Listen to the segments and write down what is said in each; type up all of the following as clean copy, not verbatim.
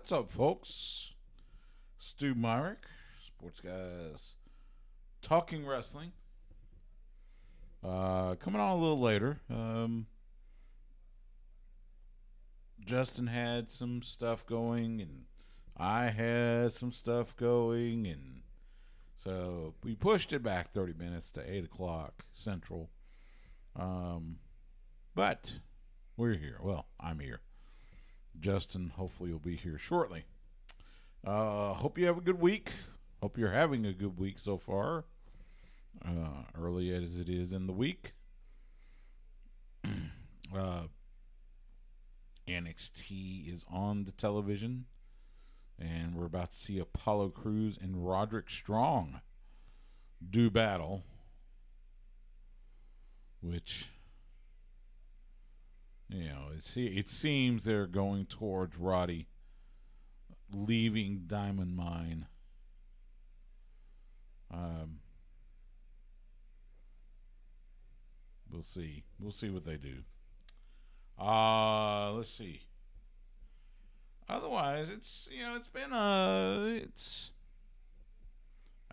What's up, folks? Stu Myrick, Sports Guys, Talking Wrestling. Coming on a little later. Justin had some stuff going, and I had some stuff going, and so we pushed it back 30 minutes to 8 o'clock Central. But we're here. Well, I'm here. Justin, hopefully, will be here shortly. Hope you have a good week. Hope you're having a good week so far. Early as it is in the week. NXT is on the television, and we're about to see Apollo Crews and Roderick Strong do battle, which, it seems they're going towards Roddy leaving Diamond Mine. We'll see. We'll see what they do. Let's see. Otherwise, it's been I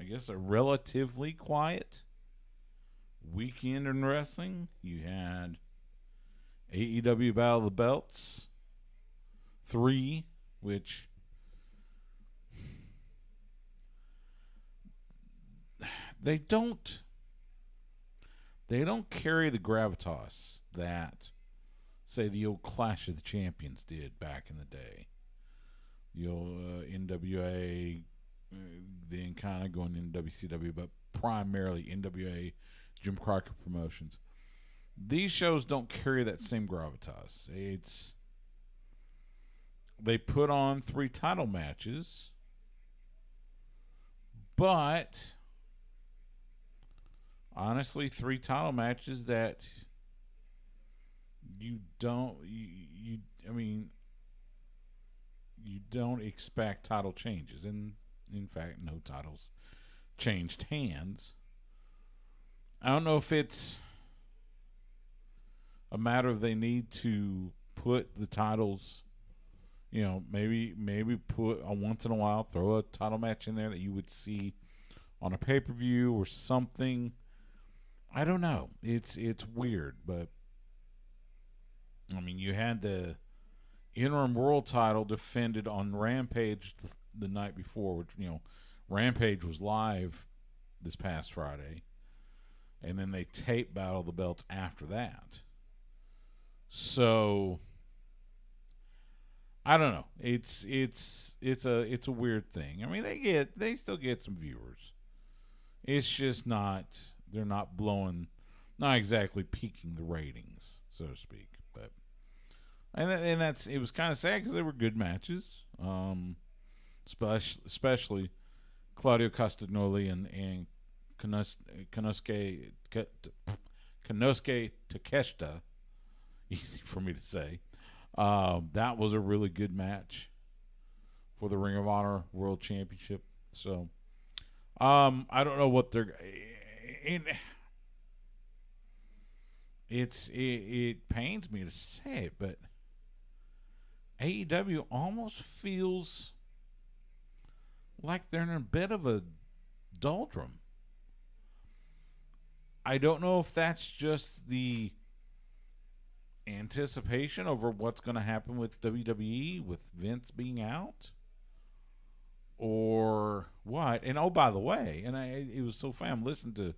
guess a relatively quiet weekend in wrestling. You had AEW Battle of the Belts 3, which they don't carry the gravitas that, say, the old Clash of the Champions did back in the day. The old NWA, then kind of going into WCW, but primarily NWA, Jim Crockett Promotions. These shows don't carry that same gravitas. They put on 3 title matches, but honestly, 3 title matches that you don't expect title changes, and in fact, no titles changed hands. I don't know if it's a matter of they need to put the titles, maybe put a once in a while, throw a title match in there that you would see on a pay-per-view or something. I don't know. It's weird, but you had the interim world title defended on Rampage the night before, which Rampage was live this past Friday, and then they taped Battle of the Belts after that. So I don't know. It's a weird thing. They still get some viewers. It's just not. They're not exactly peaking the ratings, so to speak. But it was kind of sad because they were good matches, especially Claudio Castagnoli and Konosuke Takeshita. Easy for me to say. That was a really good match for the Ring of Honor World Championship. So I don't know what they're. It pains me to say it, but AEW almost feels like they're in a bit of a doldrum. I don't know if that's just the anticipation over what's going to happen with WWE with Vince being out, or what. And oh, by the way, it was so fun. Listen to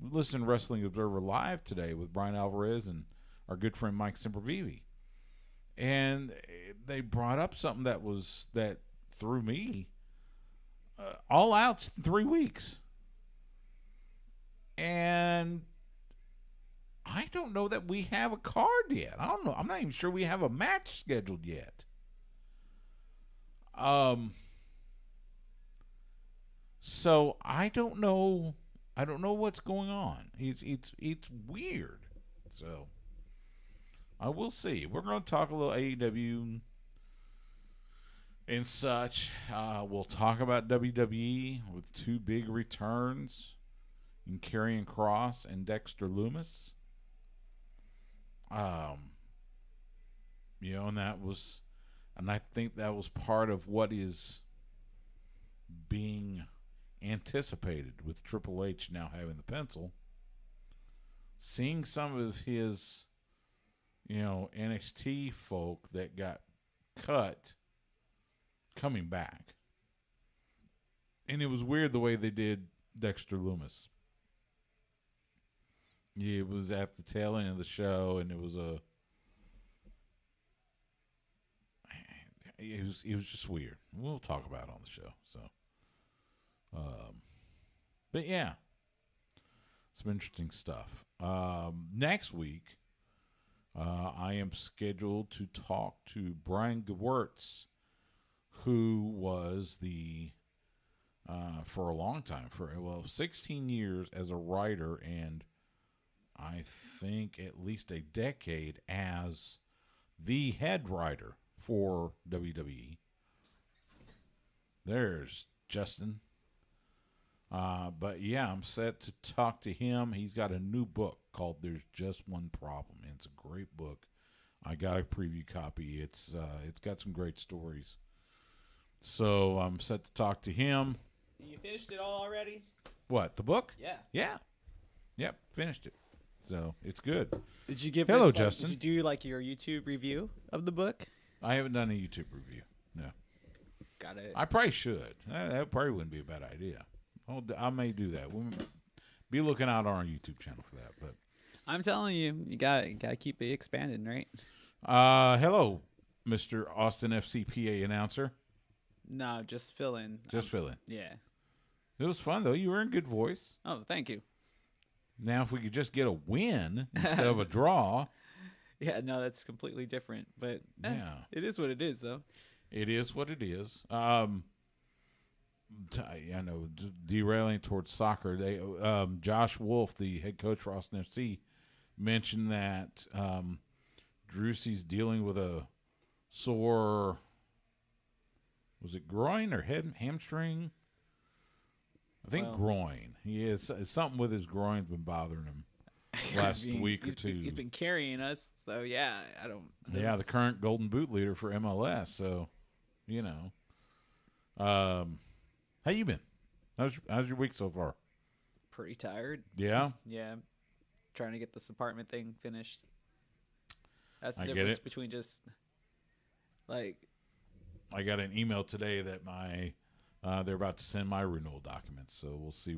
Wrestling Observer Live today with Brian Alvarez and our good friend Mike Sempervive, and they brought up something that threw me. All Out's 3 weeks, and I don't know that we have a card yet. I don't know. I'm not even sure we have a match scheduled yet. So I don't know. I don't know what's going on. It's weird. So I will see. We're going to talk a little AEW and such. We'll talk about WWE with 2 big returns in Karrion Kross and Dexter Lumis. And that was And I think that was part of what is being anticipated with Triple H now having the pencil. Seeing some of his, NXT folk that got cut coming back. And it was weird the way they did Dexter Lumis. It was at the tail end of the show, and it was just weird. We'll talk about it on the show. So, but yeah, some interesting stuff. Next week, I am scheduled to talk to Brian Gewirtz, who was for a long time, 16 years as a writer, and I think at least a decade as the head writer for WWE. There's Justin. But yeah, I'm set to talk to him. He's got a new book called There's Just One Problem, and it's a great book. I got a preview copy. It's got some great stories. So I'm set to talk to him. You finished it all already? What, the book? Yeah. Yeah. Yep, finished it. So it's good. Did you give Hello, this, Justin. Did you do your YouTube review of the book? I haven't done a YouTube review. No. Got it. I probably should. That probably wouldn't be a bad idea. I may do that. We'll be looking out on our YouTube channel for that. But I'm telling you, you gotta keep it expanding, right? Hello, Mr. Austin FCPA announcer. No, just fill in. Just fill in. Yeah. It was fun though. You were in good voice. Oh, thank you. Now, if we could just get a win instead of a draw. Yeah, no, that's completely different. But yeah, it is what it is, though. It is what it is. I know, derailing towards soccer. They, Josh Wolf, the head coach for Austin FC, mentioned that Drewsey's dealing with a sore. Was it groin or hamstring? I think groin. He is something with his groin's been bothering him last week or two. He's been carrying us, so yeah, I don't. Yeah, the current Golden Boot leader for MLS. So, how you been? How's your week so far? Pretty tired. Yeah. Yeah, trying to get this apartment thing finished. That's the difference between just like. I got an email today that they're about to send my renewal documents, so we'll see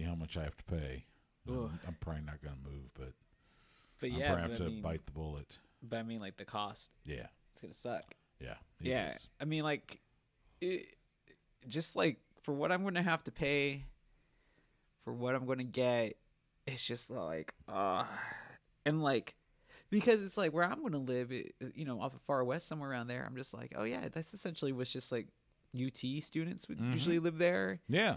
how much I have to pay. I'm probably not going to move, but yeah, I have to bite the bullet. But I mean, like the cost. Yeah, it's gonna suck. Yeah, yeah. Is. I mean, just like for what I'm going to have to pay, for what I'm going to get, it's just like, and like. Because it's like where I'm going to live, off of Far West, somewhere around there. I'm just like, oh, yeah, that's essentially was just like UT students would usually live there. Yeah.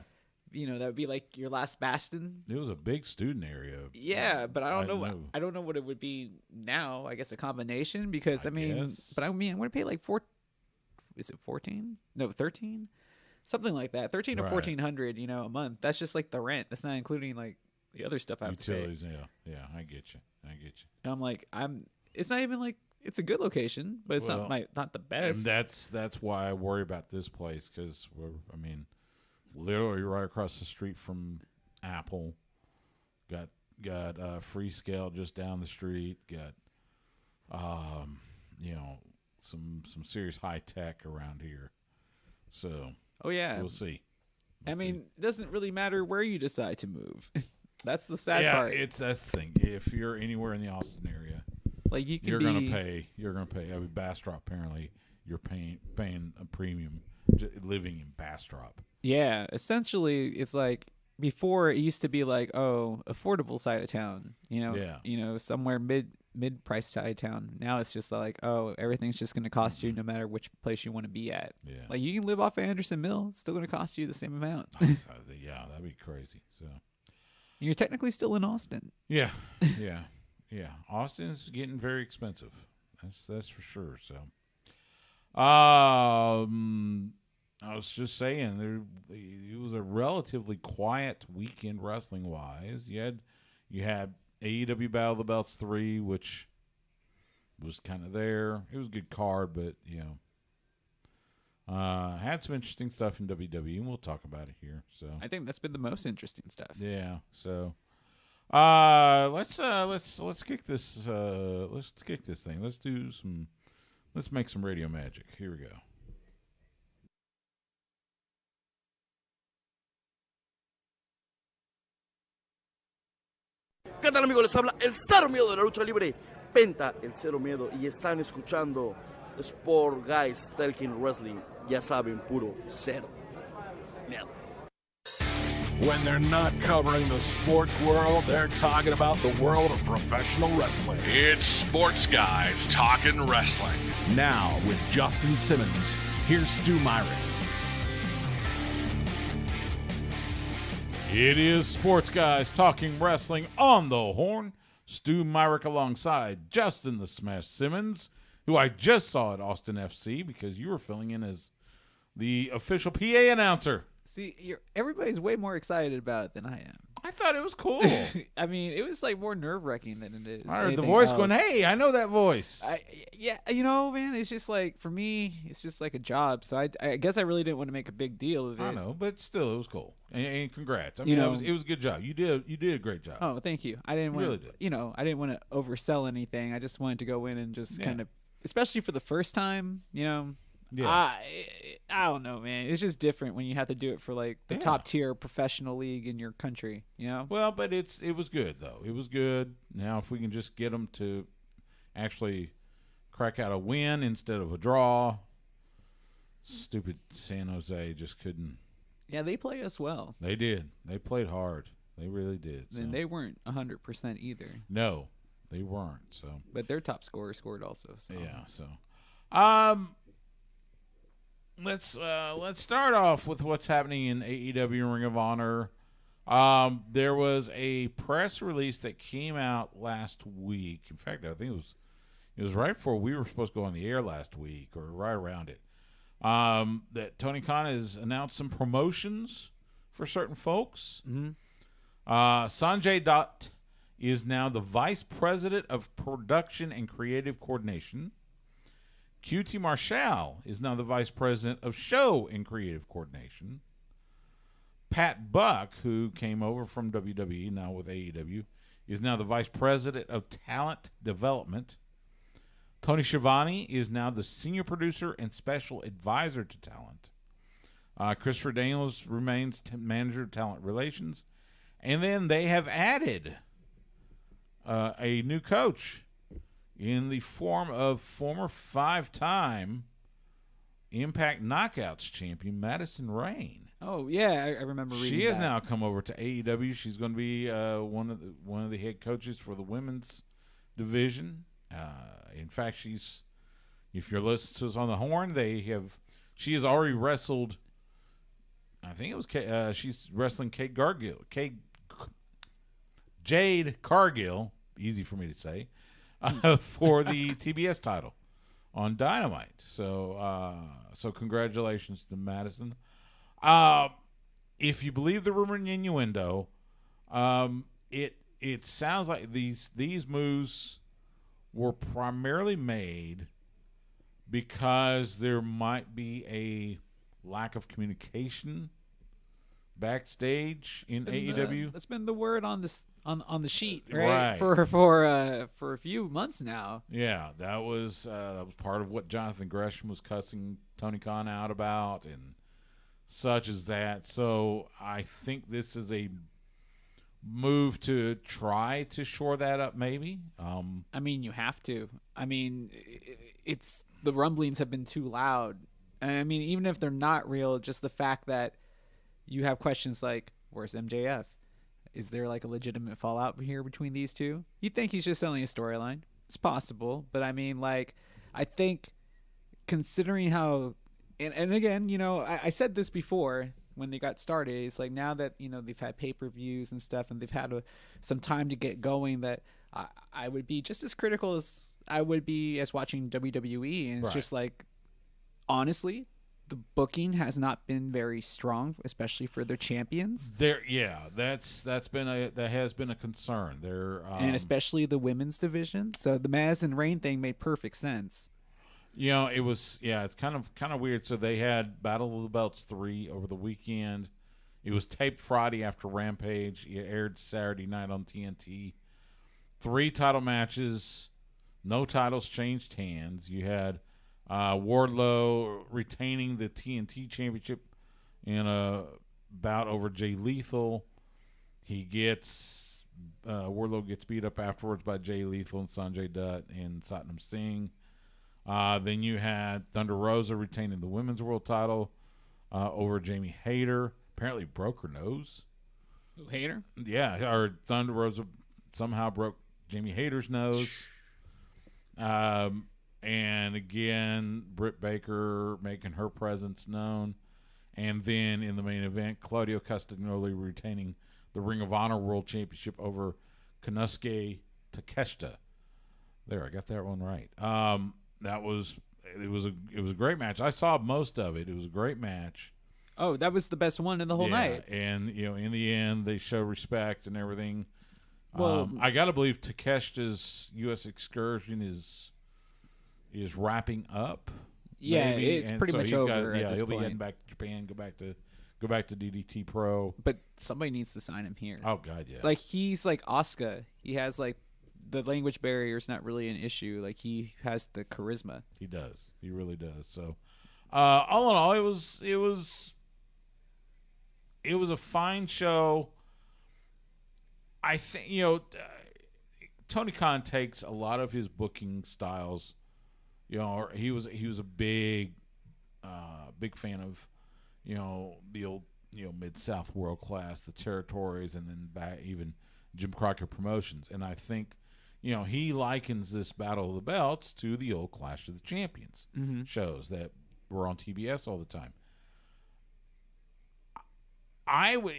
That would be like your last bastion. It was a big student area. Yeah, but I don't know. I don't know what it would be now. I guess a combination because, I'm going to pay like is it 14? No, 13? Something like that. 13 or 1400, a month. That's just like the rent. That's not including like the other stuff I have Utilities, to pay. Yeah, I get you. And I'm like, it's not even like it's a good location, but it's not the best. And that's why I worry about this place because literally right across the street from Apple. Got Free Scale just down the street. Got some serious high tech around here. So we'll see. It doesn't really matter where you decide to move. That's the sad part. That's the thing. If you're anywhere in the Austin area, like you're gonna pay. Bastrop apparently you're paying a premium living in Bastrop. Yeah, essentially, it's like before it used to be like affordable side of town. Somewhere mid price side of town. Now it's just like everything's just gonna cost you no matter which place you want to be at. Yeah, like you can live off of Anderson Mill, it's still gonna cost you the same amount. Yeah, that'd be crazy. So. You're technically still in Austin. Yeah. Austin's getting very expensive. That's for sure. So, I was just saying it was a relatively quiet weekend wrestling wise. You had AEW Battle of the Belts 3, which was kind of there. It was a good card, but had some interesting stuff in WWE, and we'll talk about it here. So I think that's been the most interesting stuff. yeah. So let's kick this thing. Let's make some radio magic. Here we go. ¿Qué tal, amigos? Les habla el Cero Miedo de la lucha libre, Penta, el Cero Miedo, y están escuchando Sport Guys Talking Wrestling. Ya saben, puro cero miedo. When they're not covering the sports world, they're talking about the world of professional wrestling. It's Sports Guys Talking Wrestling. Now, with Justin Simmons, here's Stu Myrick. It is Sports Guys Talking Wrestling on the Horn. Stu Myrick alongside Justin the Smash Simmons, who I just saw at Austin FC because you were filling in as the official PA announcer. See, everybody's way more excited about it than I am. I thought it was cool. I mean, it was like more nerve-wracking than it is. I heard the voice else. going, "Hey, I know that voice." Yeah, man, it's just like, for me, it's just like a job. So I guess I really didn't want to make a big deal of it. I know, but still, it was cool. And congrats. I mean, it was a good job. You did a great job. Oh, thank you. I didn't want really did. I didn't want to oversell anything. I just wanted to go in and just kind of, especially for the first time, Yeah. I don't know, man. It's just different when you have to do it for like the top tier professional league in your country, Well, but it was good though. It was good. Now, if we can just get them to actually crack out a win instead of a draw, stupid San Jose just couldn't. Yeah, they play us well. They did. They played hard. They really did. And they weren't 100% either. No, they weren't. So, but their top scorer scored also. So. Yeah. So, let's start off with what's happening in AEW Ring of Honor. There was a press release that came out last week. In fact, I think it was right before we were supposed to go on the air last week, or right around it. That Tony Khan has announced some promotions for certain folks. Mm-hmm. Sanjay Dutt is now the Vice President of Production and Creative Coordination. QT Marshall is now the Vice President of Show and Creative Coordination. Pat Buck, who came over from WWE, now with AEW, is now the Vice President of Talent Development. Tony Schiavone is now the Senior Producer and Special Advisor to Talent. Christopher Daniels remains Manager of Talent Relations. And then they have added a new coach in the form of former 5-time Impact Knockouts champion Madison Rayne. Oh yeah, I remember reading. She has now come over to AEW. She's going to be one of the head coaches for the women's division. In fact, if you're listening to us on the Horn, she has already wrestled. I think it was she's wrestling Jade Cargill. Easy for me to say. For the TBS title on Dynamite. So congratulations to Madison. If you believe the rumor and innuendo, it sounds like these moves were primarily made because there might be a lack of communication backstage in AEW. That's been the word on this on the sheet, Right. For a few months now. Yeah, that was part of what Jonathan Gresham was cussing Tony Khan out about, and such as that. So I think this is a move to try to shore that up, maybe. I mean, you have to. I mean, it's the rumblings have been too loud. I mean, even if they're not real, just the fact that you have questions like, where's MJF? Is there like a legitimate fallout here between these two? You'd think he's just selling a storyline. It's possible. But I mean, like, I think considering how, and again, I said this before when they got started, it's like now that, they've had pay-per-views and stuff and they've had some time to get going, that I would be just as critical as I would be as watching WWE. And it's just like, honestly, the booking has not been very strong, especially for their champions. That has been a concern. And especially the women's division. So the Maz and Rain thing made perfect sense. It's kind of weird. So they had Battle of the Belts 3 over the weekend. It was taped Friday after Rampage. It aired Saturday night on TNT. 3 title matches. No titles changed hands. You had Wardlow retaining the TNT Championship in a bout over Jay Lethal. Wardlow gets beat up afterwards by Jay Lethal and Sanjay Dutt and Satnam Singh. Then you had Thunder Rosa retaining the women's world title over Jamie Hayter. Apparently broke her nose. Who, Hayter? Yeah, or Thunder Rosa somehow broke Jamie Hayter's nose. And again, Britt Baker making her presence known. And then in the main event, Claudio Castagnoli retaining the Ring of Honor World Championship over Konosuke Takeshita. There, I got that one right. It was a great match. I saw most of it. It was a great match. Oh, that was the best one in the whole night. And in the end, they show respect and everything. Well, I got to believe Takeshita's U.S. excursion is wrapping up. Yeah, maybe. it's And pretty so much he's over at he'll this be heading point. back to Japan, go back to DDT Pro. But somebody needs to sign him here. Oh God, yeah. Like he's like Asuka. He has like the language barrier is not really an issue. Like he has the charisma. He does. He really does. So, all in all, it was a fine show. I think Tony Khan takes a lot of his booking styles. He was a big fan of the old Mid-South World Class, the territories, and then back even Jim Crockett Promotions. And I think he likens this Battle of the Belts to the old Clash of the Champions shows that were on TBS all the time. I would,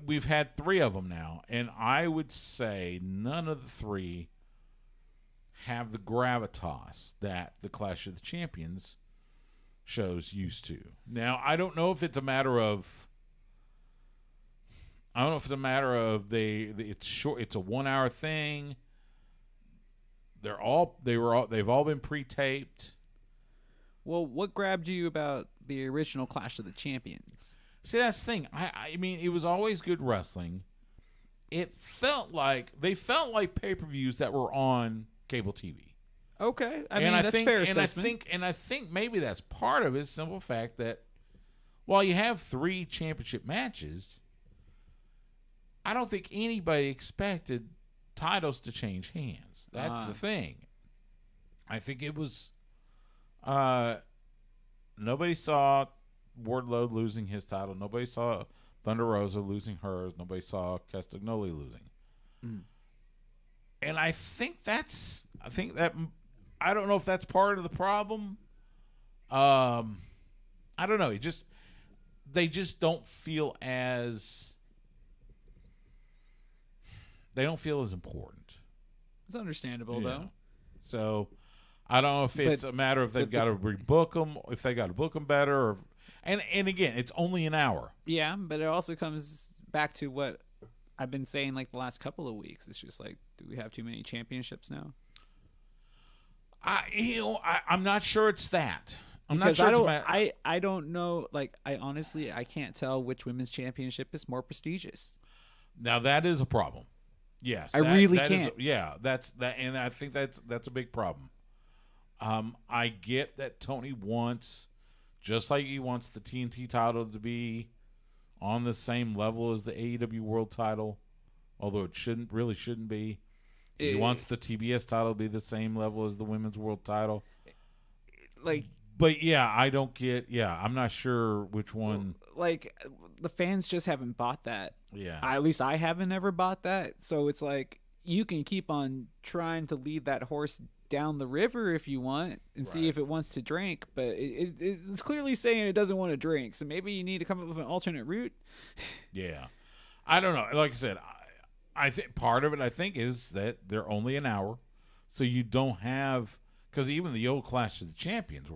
we've had 3 of them now, and I would say none of the 3 have the gravitas that the Clash of the Champions shows used to. Now, I don't know if it's a matter of it's short. It's a 1-hour thing. They've all been pre-taped. Well, what grabbed you about the original Clash of the Champions? See, that's the thing. I mean, it was always good wrestling. They felt like pay-per-views that were on cable TV. Okay, that's fair assessment. I think maybe that's part of it. Simple fact that while you have 3 championship matches, I don't think anybody expected titles to change hands. That's the thing. I think it was nobody saw Wardlow losing his title. Nobody saw Thunder Rosa losing hers. Nobody saw Castagnoli losing. And I think that I don't know if that's part of the problem. I don't know. They just don't feel as important. It's understandable though. So I don't know if it's a matter of they've got to rebook them, if they got to book them better, and again, it's only an hour. Yeah, but it also comes back to what I've been saying like the last couple of weeks. It's just like, do we have too many championships now? I'm not sure it's that. Because I don't know. Like I honestly can't tell which women's championship is more prestigious. Now that is a problem. Yes, I really can't. That's that, and I think that's a big problem. I get that Tony wants, just like he wants the TNT title to be on the same level as the AEW World title, although it shouldn't be. He wants the TBS title to be the same level as the Women's World title. But yeah, I don't get. Yeah, I'm not sure which one. Like the fans just haven't bought that. Yeah. At least I haven't ever bought that. So it's like you can keep on trying to lead that horse down the river if you want and see if it wants to drink, but it's clearly saying it doesn't want to drink. So maybe you need to come up with an alternate route. Yeah, I don't know. Like I said, I think part of it is that they're only an hour, so you don't have, because even the old Clash of the Champions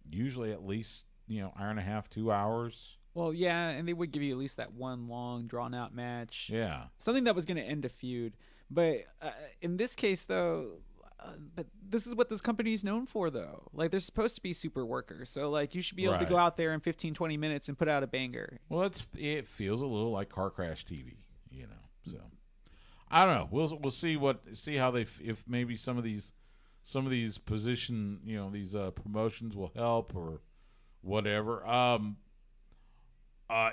usually at least, hour and a half, 2 hours. Well, yeah, and they would give you at least that one long, drawn-out match. Yeah. Something that was going to end a feud. But in this case, though, but this is what this company is known for, though. Like, they're supposed to be super workers. So, like, you should be able to go out there in 15, 20 minutes and put out a banger. Well, it feels a little like car crash TV, So, I don't know. We'll see how if maybe some of these position, these promotions will help or whatever.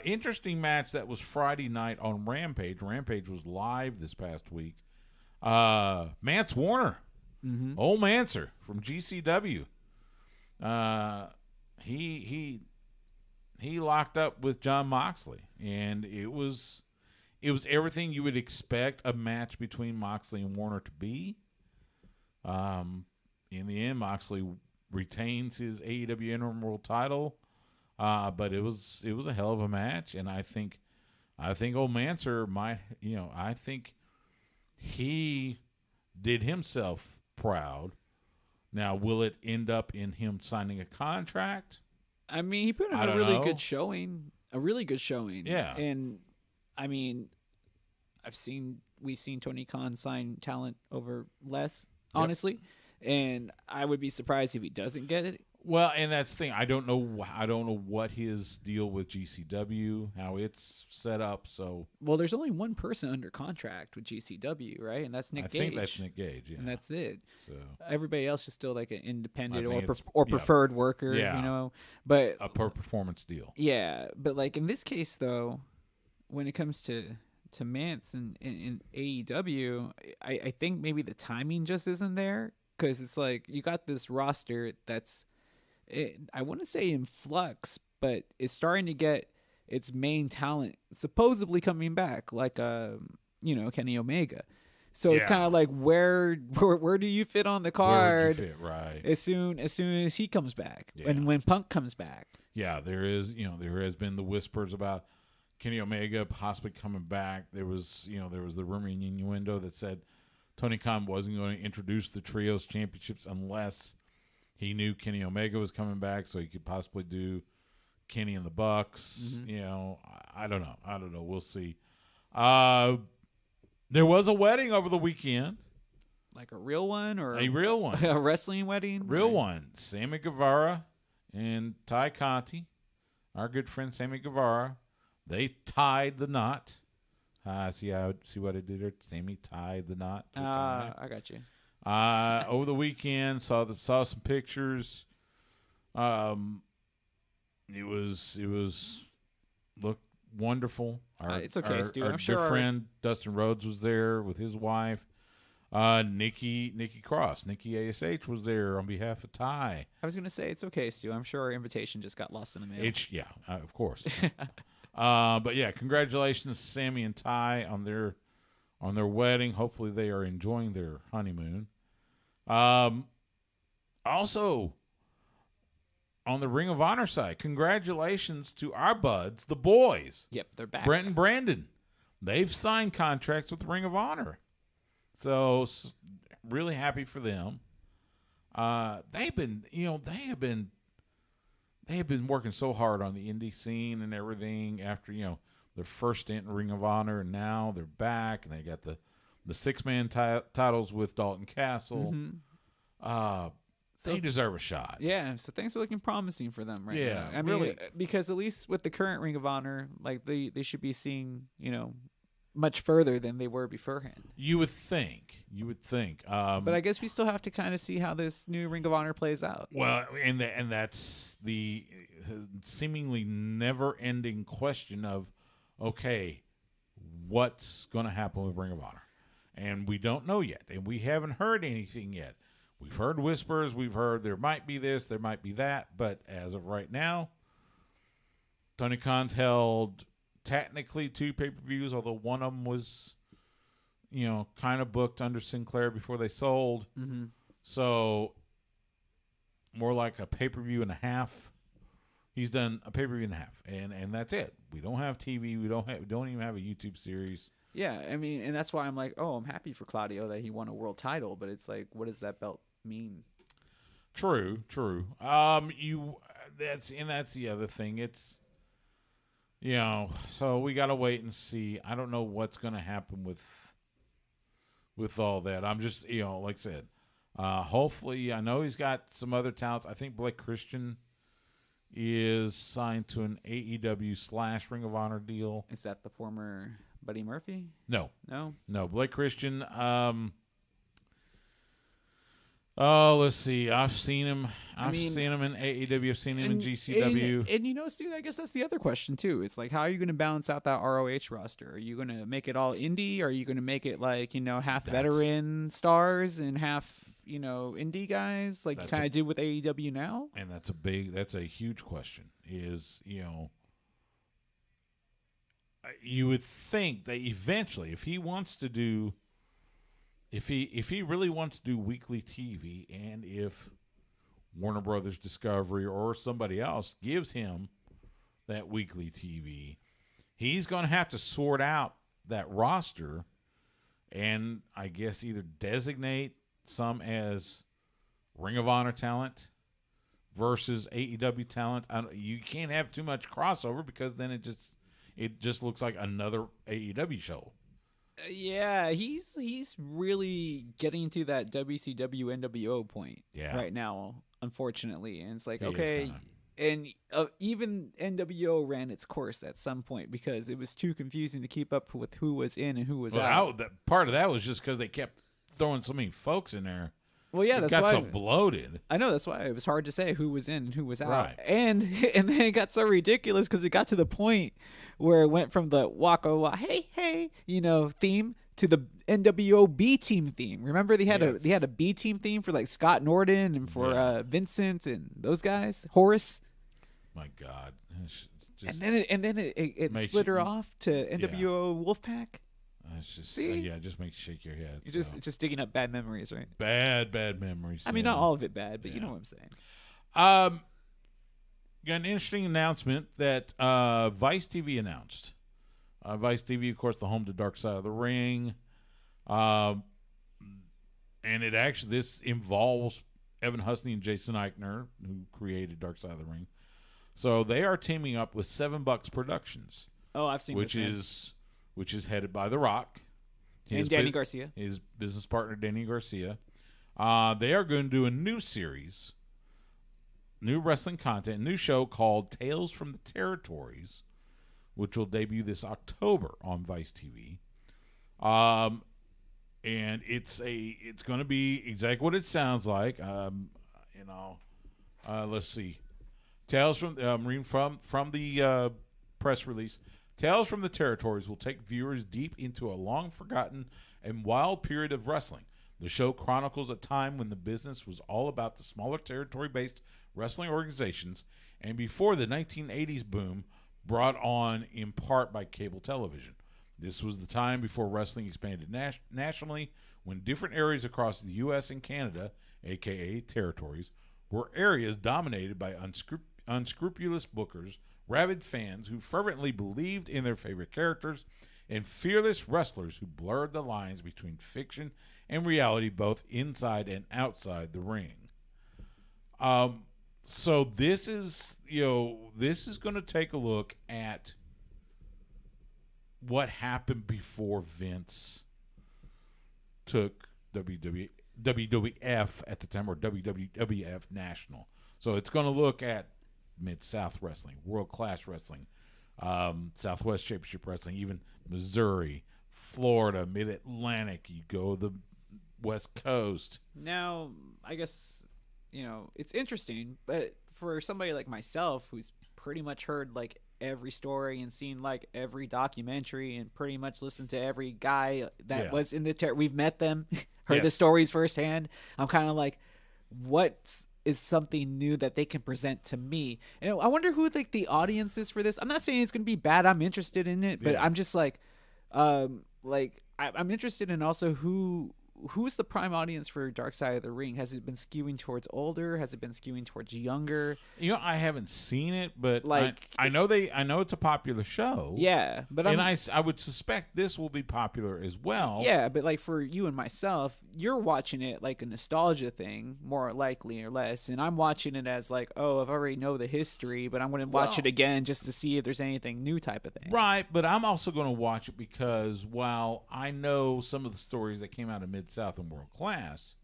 Interesting match that was Friday night on Rampage. Rampage was live this past week. Mance Warner, old Mancer from GCW. He locked up with Jon Moxley, and it was everything you would expect a match between Moxley and Warner to be. In the end, Moxley retains his AEW Interim World Title. But it was a hell of a match, and I think old Mancer might, I think he did himself proud. Now, will it end up in him signing a contract? I mean, he put in a really good showing. Yeah. And I mean, we've seen Tony Khan sign talent over less, honestly, and I would be surprised if he doesn't get it. Well, and that's the thing. I don't know what his deal with GCW, how it's set up. So, well, there's only one person under contract with GCW, right? And that's Nick Gage. I think that's Nick Gage, yeah. And that's it. So everybody else is still like an independent or preferred worker, But a per performance deal. Yeah, but like in this case, though, when it comes to Mance and AEW, I think maybe the timing just isn't there, because it's like you got this roster that's, I wouldn't say in flux, but it's starting to get its main talent supposedly coming back, like Kenny Omega. So it's kind of like where do you fit on the card? Where would you fit, right? As soon as he comes back, and when Punk comes back. Yeah, there has been the whispers about Kenny Omega possibly coming back. There was the rumor and innuendo that said Tony Khan wasn't going to introduce the Trios Championships unless he knew Kenny Omega was coming back, so he could possibly do Kenny and the Bucks. Mm-hmm. I don't know. We'll see. There was a wedding over the weekend. Like a real one, or a real one? A wrestling wedding? Real one. Sammy Guevara and Ty Conti, our good friend Sammy Guevara, they tied the knot. See what I did there? Sammy tied the knot. I got you. Over the weekend, saw some pictures. It was looked wonderful. It's okay, Stu. Our I'm sure good friend Dustin Rhodes was there with his wife. Nikki Cross, Nikki ASH was there on behalf of Ty. I was gonna say it's okay, Stu. I'm sure our invitation just got lost in the mail. Of course. But yeah, congratulations to Sammy and Ty on their wedding. Hopefully they are enjoying their honeymoon. Also, on the Ring of Honor side, congratulations to our buds, the boys. Yep, they're back. Brent and Brandon. They've signed contracts with the Ring of Honor. So, really happy for them. They have been working so hard on the indie scene and everything after, their first stint in Ring of Honor, and now they're back, and they got the 6-man titles with Dalton Castle. Mm-hmm. They deserve a shot. Yeah, so things are looking promising for them right now. Yeah, I mean, because at least with the current Ring of Honor, like they should be seeing, much further than they were beforehand. You would think. But I guess we still have to kind of see how this new Ring of Honor plays out. Well, and that's the seemingly never-ending question of, okay, what's going to happen with Ring of Honor? And we don't know yet, and we haven't heard anything yet. We've heard whispers. We've heard there might be this, there might be that, but as of right now, Tony Khan's held technically 2 pay-per-views, although one of them was, kind of booked under Sinclair before they sold. Mm-hmm. So more like a pay-per-view and a half. He's done a pay-per-view and a half, and that's it. We don't have TV. We don't even have a YouTube series. Yeah, I mean, and that's why I'm like, I'm happy for Claudio that he won a world title, but it's like, what does that belt mean? True. That's the other thing. It's, so we got to wait and see. I don't know what's going to happen with all that. I'm just, like I said, hopefully, I know he's got some other talents. I think Blake Christian is signed to an AEW / Ring of Honor deal. Is that the former Buddy Murphy? No. No. Blake Christian. Oh, let's see. I've seen him. Seen him in AEW. I've seen him in GCW. And Stu, I guess that's the other question too. It's like, how are you going to balance out that ROH roster? Are you going to make it all indie? Or are you going to make it like, half veteran stars and half, indie guys, like you kind of did with AEW now? And that's a huge question. Is, you would think that eventually, if he wants to do. If he really wants to do weekly TV, and if Warner Brothers Discovery or somebody else gives him that weekly TV, he's going to have to sort out that roster and I guess either designate some as Ring of Honor talent versus AEW talent. You can't have too much crossover because then it just looks like another AEW show. Yeah, he's really getting to that WCW NWO point right now, unfortunately. And it's like, okay, and even NWO ran its course at some point because it was too confusing to keep up with who was in and who was out. Part of that was just because they kept throwing so many folks in there. Well, yeah, that's why it got so bloated. I know, that's why it was hard to say who was in and who was out. Right. And then it got so ridiculous because it got to the point where it went from the Waka Waka hey theme to the NWO B team theme. Remember they had a B team theme for like Scott Norton and for Vincent and those guys, Horace. My God. And then it split her off to NWO Wolfpack. It's just, See? it just makes you shake your head. You're just digging up bad memories, right? Bad memories. I mean, not all of it bad, but you know what I'm saying. Got an interesting announcement that Vice TV announced. Vice TV, of course, the home to Dark Side of the Ring. And this involves Evan Husney and Jason Eichner, who created Dark Side of the Ring. So they are teaming up with $7 Productions. Oh, I've seen this. Which is headed by The Rock. And Danny Garcia. His business partner, Danny Garcia. They are going to do a new series, new wrestling content, new show called Tales from the Territories, which will debut this October on Vice TV. And it's going to be exactly what it sounds like. Let's see. Tales from the press release. Tales from the Territories will take viewers deep into a long-forgotten and wild period of wrestling. The show chronicles a time when the business was all about the smaller territory-based wrestling organizations and before the 1980s boom brought on in part by cable television. This was the time before wrestling expanded nationally, when different areas across the U.S. and Canada, a.k.a. territories, were areas dominated by unscrupulous bookers, rabid fans who fervently believed in their favorite characters, and fearless wrestlers who blurred the lines between fiction and reality both inside and outside the ring. So this is going to take a look at what happened before Vince took WWF at the time, or WWF National. So it's going to look at Mid-South Wrestling, World Class Wrestling, Southwest Championship Wrestling, even Missouri, Florida, Mid-Atlantic. You go the West Coast. Now, I guess, it's interesting, but for somebody like myself who's pretty much heard like every story and seen like every documentary and pretty much listened to every guy that was in the we've met them, heard the stories firsthand, I'm kind of like, what is something new that they can present to me? And I wonder who like the audience is for this. I'm not saying it's going to be bad. I'm interested in it, but I'm just like I'm interested in also who who's the prime audience for Dark Side of the Ring? Has it been skewing towards older? Has it been skewing towards younger? I haven't seen it, but Like, I know it's a popular show. Yeah, but I would suspect this will be popular as well. Yeah, but like for you and myself, you're watching it like a nostalgia thing, more likely or less, and I'm watching it as like, oh, I already know the history, but I'm going to watch it again just to see if there's anything new, type of thing. Right, but I'm also going to watch it because while I know some of the stories that came out of Mid-South and World Class,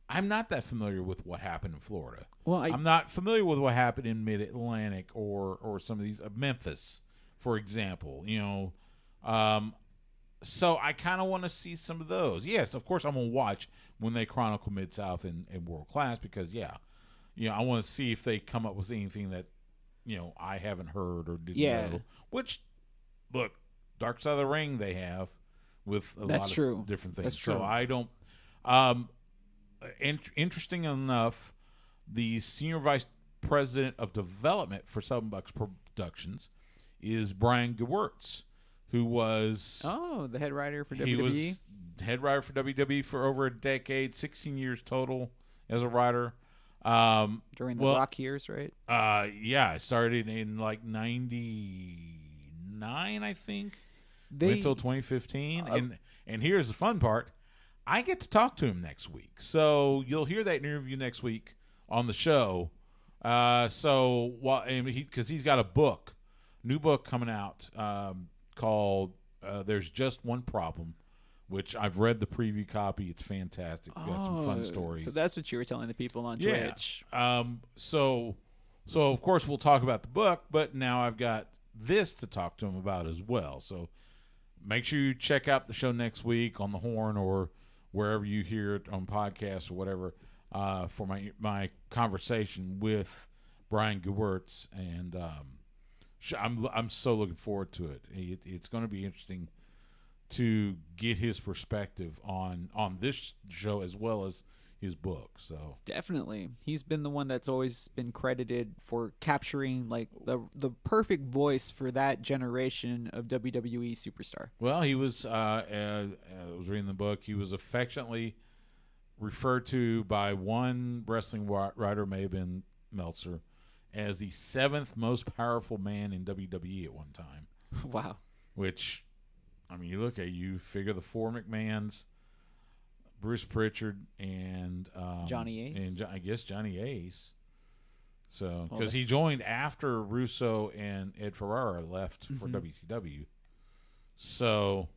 I'm not that familiar with what happened in Florida. Well, I'm not familiar with what happened in Mid-Atlantic or some of these Memphis, for example. So I kind of want to see some of those. Yes, of course I'm going to watch when they chronicle Mid-South and World Class because, I want to see if they come up with anything that, I haven't heard or didn't know. Which, look, Dark Side of the Ring they have with a lot of different things. That's true. So I don't interesting enough, the Senior Vice President of Development for Seven Bucks Productions is Brian Gewirtz, who was the head writer for WWE. He was head writer for WWE for over a decade, 16 years total as a writer. During the Rock years, right? I started in like 99, I think. Went until 2015. And here's the fun part. I get to talk to him next week. So you'll hear that interview next week on the show. Because he's got a new book coming out called There's Just One Problem, which I've read the preview copy. It's fantastic. Got some fun stories. So that's what you were telling the people on Twitch. So of course we'll talk about the book, but now I've got this to talk to him about as well. So make sure you check out the show next week on the Horn or wherever you hear it on podcasts or whatever for my conversation with Brian Gewirtz, and I'm so looking forward to it. It's going to be interesting to get his perspective on this show as well as his book. So definitely, he's been the one that's always been credited for capturing like the perfect voice for that generation of WWE superstar. Well, he was I was reading the book. He was affectionately referred to by one wrestling writer, may have been Meltzer, as the 7th most powerful man in WWE at one time. Wow. Which, I mean, you figure the 4 McMahons, Bruce Pritchard, and Johnny Ace. And I guess Johnny Ace. So, because he joined after Russo and Ed Ferrara left for WCW. So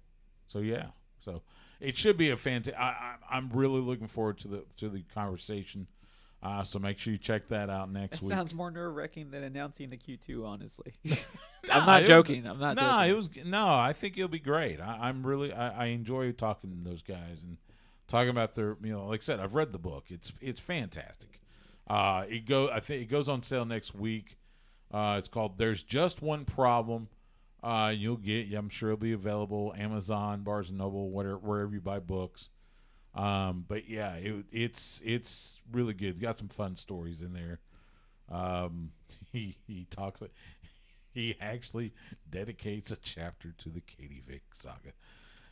yeah. So it should be a fantastic. I'm really looking forward to the conversation. So make sure you check that out next week. It sounds more nerve-wracking than announcing the Q2, honestly. I'm not joking. I think it'll be great. I enjoy talking to those guys and talking about their, like I said, I've read the book. It's fantastic. I think it goes on sale next week. It's called There's Just One Problem. I'm sure it'll be available Amazon, Barnes and Noble, wherever you buy books. But yeah, it's really good. It's got some fun stories in there. He talks. He actually dedicates a chapter to the Katie Vick saga.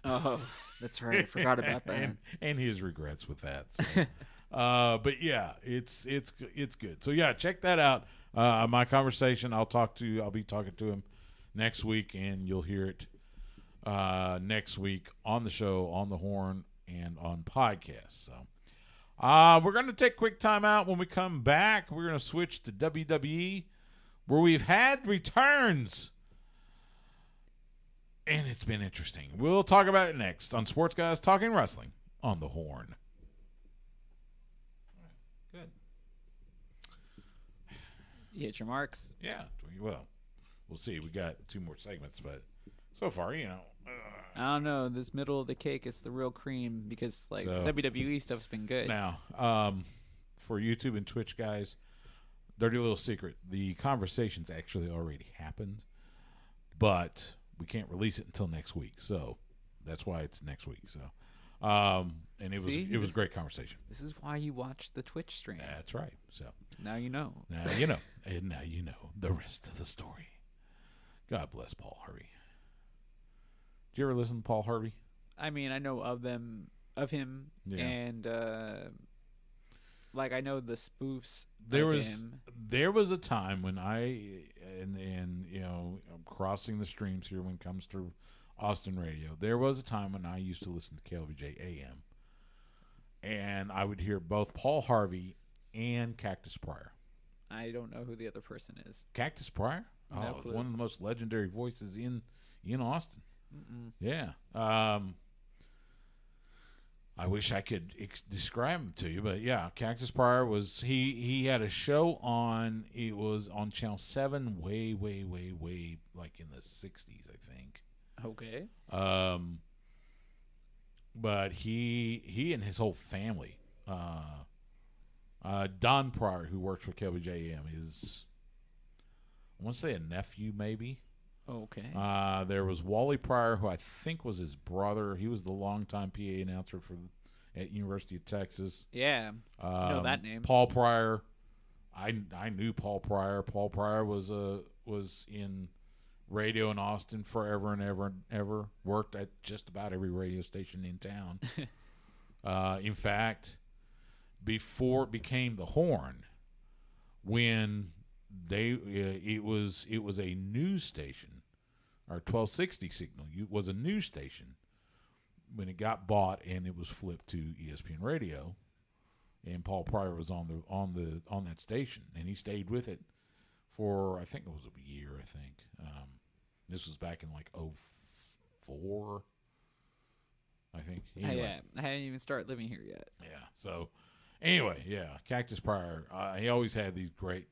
Oh, that's right. I forgot about that. and his regrets with that. So. But yeah, it's good. So yeah, check that out. My conversation. I'll be talking to him next week, and you'll hear it next week on the show, on the Horn, and on podcasts. So we're going to take a quick time out. When we come back, we're going to switch to WWE, where we've had returns. And it's been interesting. We'll talk about it next on Sports Guys Talking Wrestling on the Horn. Good. You hit your marks? Yeah. Well, we'll see. We got 2 more segments, but so far, I don't know. This middle of the cake is the real cream because WWE stuff's been good. Now, for YouTube and Twitch guys, dirty little secret. The conversation's actually already happened, but we can't release it until next week. So that's why it's next week. So, and it was a great conversation. This is why you watch the Twitch stream. That's right. So now you know. Now you know. And now you know the rest of the story. God bless Paul Harvey. Did you ever listen to Paul Harvey? I mean, I know of them of him, Yeah. and like I know the spoofs. There of was him. there was a time when and you know, I'm crossing the streams here when it comes to Austin radio. There was a time when I used to listen to KLBJ AM, and I would hear both Paul Harvey and Cactus Pryor. I don't know who the other person is. Cactus Pryor? No Oh, clue. one of the most legendary voices in Austin. Mm-mm. Yeah. I wish I could describe him to you, but yeah, Cactus Pryor was he had a show on. It was on Channel 7, way like in the '60s, I think. Okay. But he and his whole family. Don Pryor, who works for KBJM, is, I want to say, a nephew, maybe. Okay. There was Wally Pryor, who I think was his brother. He was the longtime PA announcer at University of Texas. Yeah. I know that name. Paul Pryor. I knew Paul Pryor. Paul Pryor was in radio in Austin forever and ever and ever. Worked at just about every radio station in town. In fact, before it became the Horn, when it was a news station, our 1260 signal was a news station when it got bought and it was flipped to ESPN Radio, and Paul Pryor was on that station, and he stayed with it for, I think it was a year. I think this was back in like '04. I think. Anyway. Yeah, I hadn't even started living here yet. Yeah. So, anyway, yeah, Cactus Pryor. He always had these great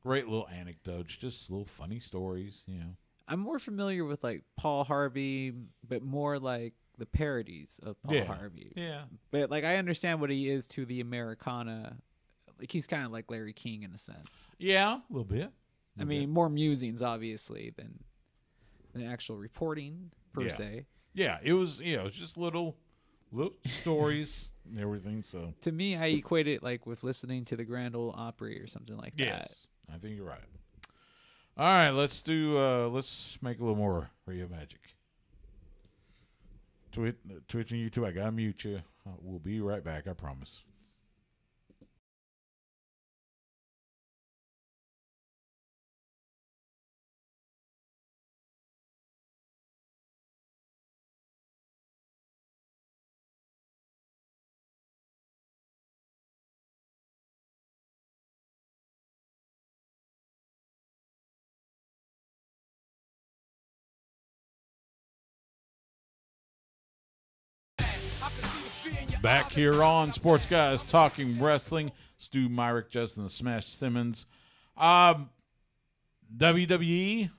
little anecdotes, just little funny stories. You know. I'm more familiar with like Paul Harvey, but more like the parodies of Paul Harvey. Yeah. But like I understand what he is to the Americana. Like he's kind of like Larry King in a sense. Yeah, a little bit. I mean, more musings obviously than actual reporting per Yeah. se. Yeah, it was just little stories and everything. So To me, I equate it like with listening to the Grand Ole Opry or something like that. yes, I think you're right. All right, let's make a little more radio magic. Twitch and YouTube, I gotta mute you. We'll be right back, I promise. Back here on Sports Guys Talking Wrestling, Stu Myrick, Justin the Smash Simmons. WWE,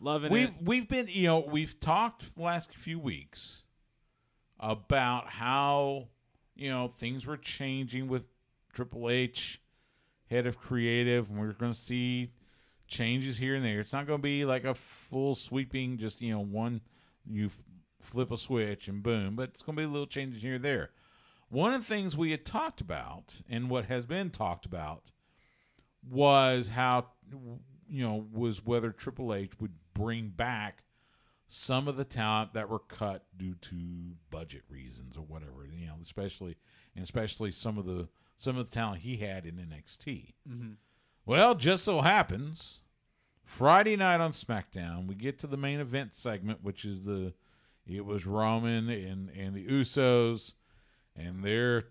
Loving it. we've been, we've talked the last few weeks about how, things were changing with Triple H, head of creative, and we're going to see changes here and there. It's not going to be like a full sweeping, just, one, you flip a switch and boom, but it's going to be little changes here and there. One of the things we had talked about, and what has been talked about, was how, was whether Triple H would bring back some of the talent that were cut due to budget reasons or whatever, especially some of the talent he had in NXT. Mm-hmm. Well, just so happens, Friday night on SmackDown, we get to the main event segment, which is it was Roman and the Usos, and they're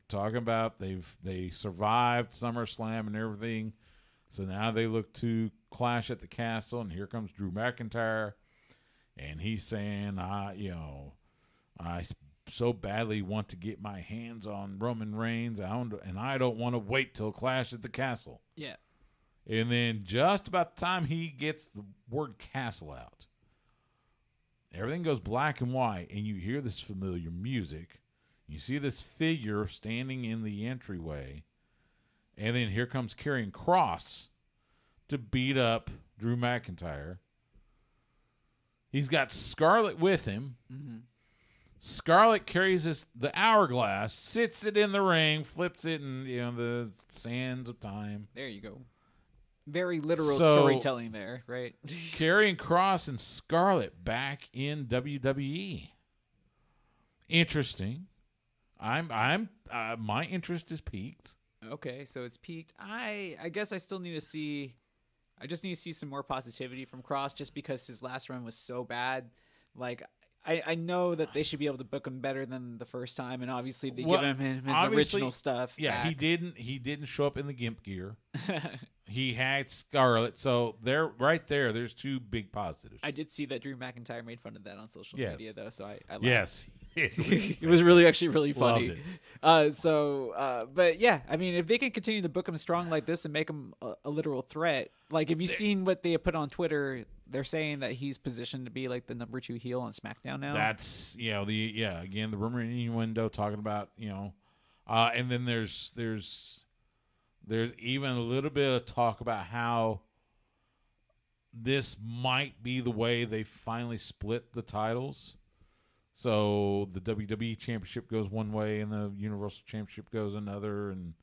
talking about they survived SummerSlam and everything, so now they look to Clash at the Castle, and here comes Drew McIntyre, and he's saying, I so badly want to get my hands on Roman Reigns, and I don't want to wait till Clash at the Castle. Yeah. And then just about the time he gets the word castle out, everything goes black and white, and you hear this familiar music. You see this figure standing in the entryway, and then here comes Karrion Kross to beat up Drew McIntyre. He's got Scarlett with him. Mm-hmm. Scarlett carries the hourglass, sits it in the ring, flips it in the sands of time. There you go. Very literal So- storytelling there, right? Karrion Kross and Scarlett back in WWE. interesting. My interest is peaked. Okay, so it's peaked. I guess I still need to see. I just need to see some more positivity from Kross, just because his last run was so bad. Like, I know that they should be able to book him better than the first time, and obviously they give him his original stuff. Yeah, back. he didn't show up in the gimp gear. He had Scarlett, so there's two big positives. I did see that Drew McIntyre made fun of that on social Yes. media, though, so I laughed. Yes. It was actually really funny. Loved But yeah, I mean, if they can continue to book him strong like this and make him a literal threat, like, have you seen what they have put on Twitter? They're saying that he's positioned to be like the number 2 heel on SmackDown now. That's again, the rumor and innuendo talking about, and then there's even a little bit of talk about how this might be the way they finally split the titles. So the WWE Championship goes one way and the Universal Championship goes another, and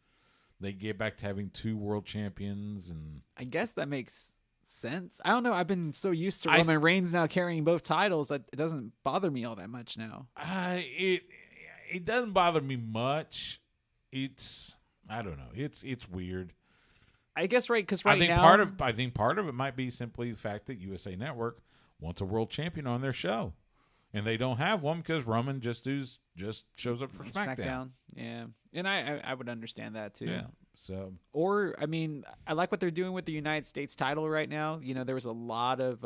they get back to having 2 world champions. And I guess that makes sense. I don't know. I've been so used to Roman Reigns now carrying both titles that it doesn't bother me all that much now. It doesn't bother me much. I don't know. It's weird. I guess because I think part of it might be simply the fact that USA Network wants a world champion on their show, and they don't have one because Roman just shows up for SmackDown. Yeah, and I would understand that too. Yeah. So, or I mean, I like what they're doing with the United States title right now. There was a lot of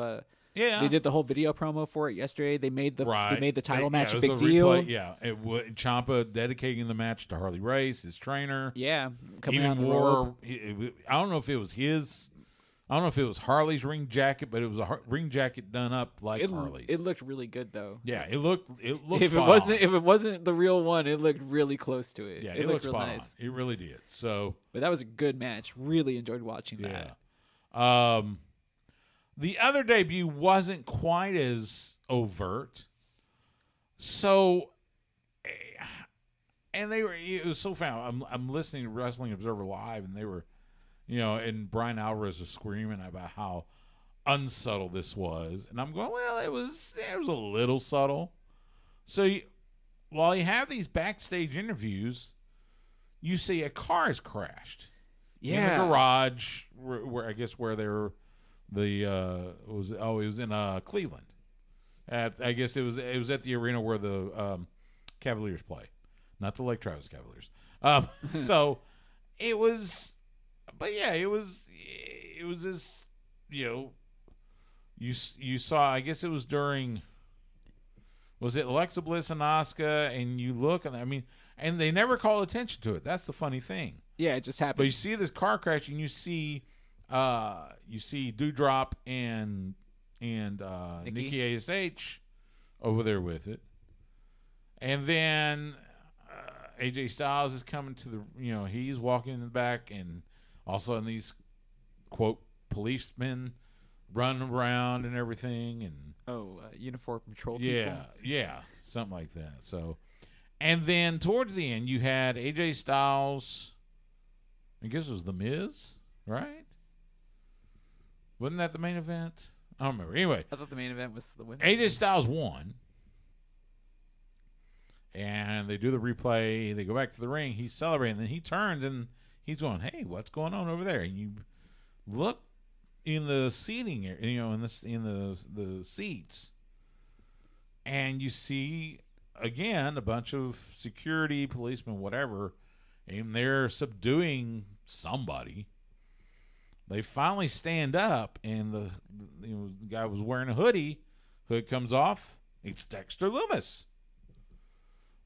they did the whole video promo for it yesterday. They made the title match a big deal. Ciampa dedicating the match to Harley Race, his trainer. Yeah, coming out the rope. I don't know if it was his. I don't know if it was Harley's ring jacket, but it was a ring jacket done up like Harley's. It looked really good though. Yeah, it looked. If it wasn't the real one, it looked really close to it. Yeah, it looked real nice. It really did. So, but that was a good match. Really enjoyed watching that. The other debut wasn't quite as overt. So, and it was so fun. I'm listening to Wrestling Observer Live, and they were, and Brian Alvarez was screaming about how unsubtle this was. And I'm going, well, it was a little subtle. So while you have these backstage interviews, you see a car has crashed. Yeah. In the garage where they were. It was in Cleveland. I guess it was at the arena where the Cavaliers play, not the Lake Travis Cavaliers. So it was, but yeah, it was this, you saw. I guess it was during. Was it Alexa Bliss and Asuka? And you look, and and they never call attention to it. That's the funny thing. Yeah, it just happened. But you see this car crash, and you see Doudrop and Nikki ASH over there with it, and then AJ Styles is coming to the he's walking in the back, and all of a sudden these quote policemen running around and everything, and uniform patrol people. Yeah, something like that. So, and then towards the end you had AJ Styles. I guess it was The Miz, right? Wasn't that the main event? I don't remember. Anyway. I thought the main event was the winner. AJ Styles won. And they do the replay. They go back to the ring. He's celebrating. Then he turns and he's going, hey, what's going on over there? And you look in the seating area, in the seats. And you see, again, a bunch of security, policemen, whatever. And they're subduing somebody. They finally stand up, and the guy was wearing a hoodie. Hood comes off. It's Dexter Lumis.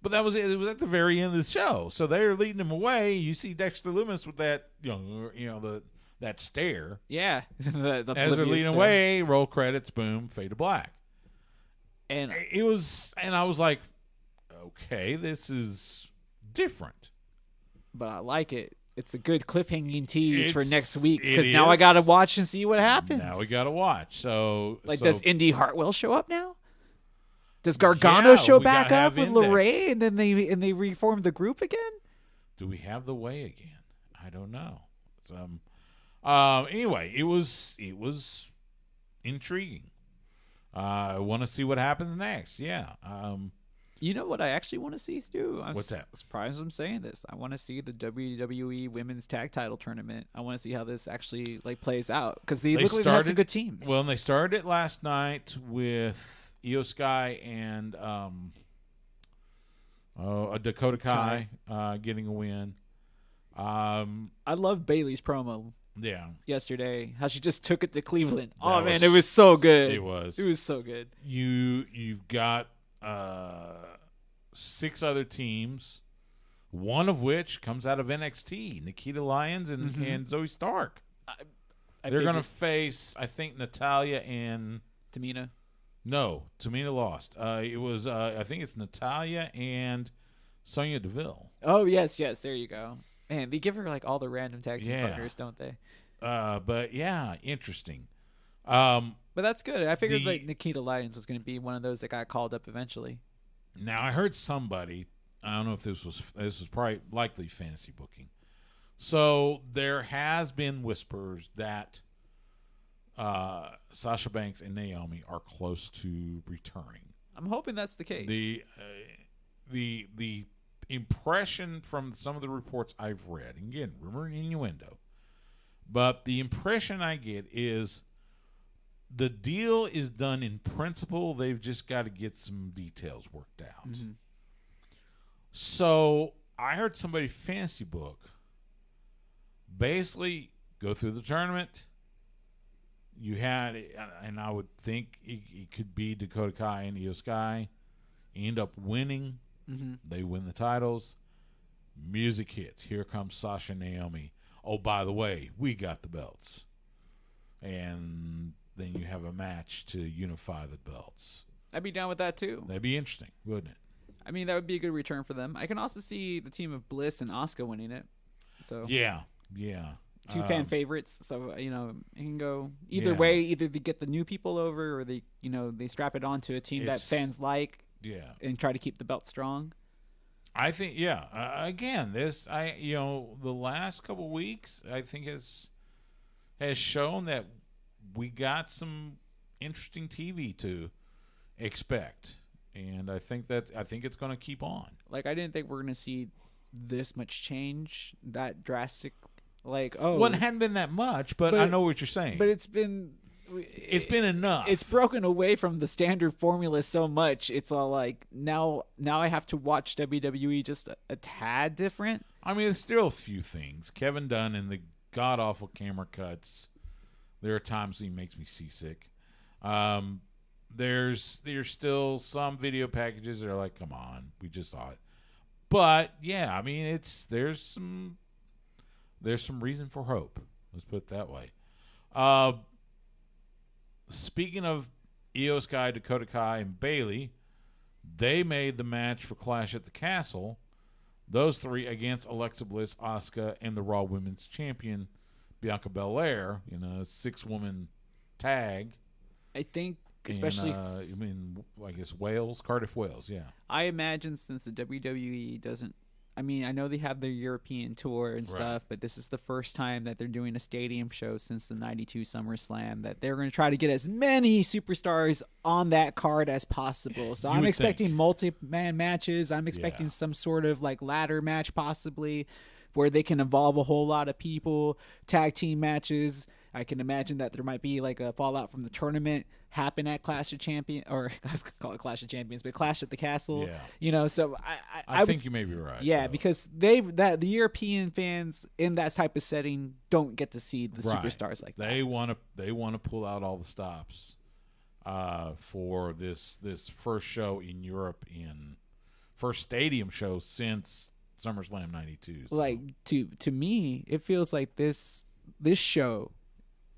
But that was it. It was at the very end of the show, so they're leading him away. You see Dexter Lumis with that, that stare. Yeah, the as they're leading away. Roll credits. Boom. Fade to black. And it was, and I was like, okay, this is different. But I like it. It's a good cliffhanging tease for next week, because now I got to watch and see what happens. Now we got to watch. So, does Indy Hartwell show up now? Does Gargano show back up with LeRae, and then they reform the group again? Do we have the way again? I don't know. Anyway, it was intriguing. I want to see what happens next. Yeah. You know what I actually want to see, Stu? What's that? Surprised I'm saying this. I want to see the WWE Women's Tag Title Tournament. I want to see how this actually plays out because they look like they have some good teams. Well, and they started it last night with Io Sky and a Dakota Kai getting a win. I love Bayley's promo. Yeah. Yesterday, how she just took it to Cleveland. That Man, it was so good. It was so good. You've got 6 other teams, one of which comes out of NXT, Nikita Lyons and Zoe Stark. They're going to face, I think, Natalya and Tamina. No, Tamina lost. It was I think it's Natalya and Sonya Deville. Oh yes, there you go. Man, they give her like all the random tag team partners, don't they? But yeah, interesting. But that's good. I figured like Nikita Lyons was going to be one of those that got called up eventually. Now I heard somebody. I don't know if this was probably likely fantasy booking. So there has been whispers that Sasha Banks and Naomi are close to returning. I'm hoping that's the case. The impression from some of the reports I've read, and again, rumor and innuendo, but the impression I get is the deal is done in principle. They've just got to get some details worked out. Mm-hmm. So I heard somebody fantasy book basically go through the tournament. You had, and I would think it could be Dakota Kai and Io Sky, end up winning. Mm-hmm. They win the titles. Music hits. Here comes Sasha and Naomi. Oh, by the way, we got the belts. And then you have a match to unify the belts. I'd be down with that too. That'd be interesting, wouldn't it? I mean, that would be a good return for them. I can also see the team of Bliss and Asuka winning it. So yeah. Two fan favorites. So, it can go either way. Either they get the new people over or they strap it onto a team that fans like. Yeah. And try to keep the belt strong. I think, again, the last couple of weeks, I think has shown that we got some interesting TV to expect. And I think it's going to keep on. Like, I didn't think we're going to see this much change, that drastic. Like, well, it hadn't been that much, but I know what you're saying. But it's been enough. It's broken away from the standard formula so much. It's all like now I have to watch WWE just a tad different. I mean, there's still a few things. Kevin Dunn and the god awful camera cuts. There are times he makes me seasick. There's still some video packages that are like, come on, we just saw it. But yeah, I mean, there's some reason for hope. Let's put it that way. Speaking of Io Sky, Dakota Kai, and Bayley, they made the match for Clash at the Castle. Those three against Alexa Bliss, Asuka, and the Raw Women's Champion, Bianca Belair, in a 6-woman tag. I think, especially... I guess Cardiff, Wales, yeah. I imagine since the WWE doesn't... I mean, I know they have their European tour and stuff, but this is the first time that they're doing a stadium show since the 92 SummerSlam, that they're going to try to get as many superstars on that card as possible. So I'm expecting multi-man matches. I'm expecting some sort of like ladder match possibly where they can involve a whole lot of people, tag team matches. I can imagine that there might be like a fallout from the tournament happen at Clash of Champions, or I was going to call it Clash of Champions, but Clash at the Castle. Yeah. So I think you may be right. Yeah, though. Because the European fans in that type of setting don't get to see the superstars like that. They want to pull out all the stops for this first show in Europe, first stadium show since SummerSlam 92. So. Like to me, it feels like this show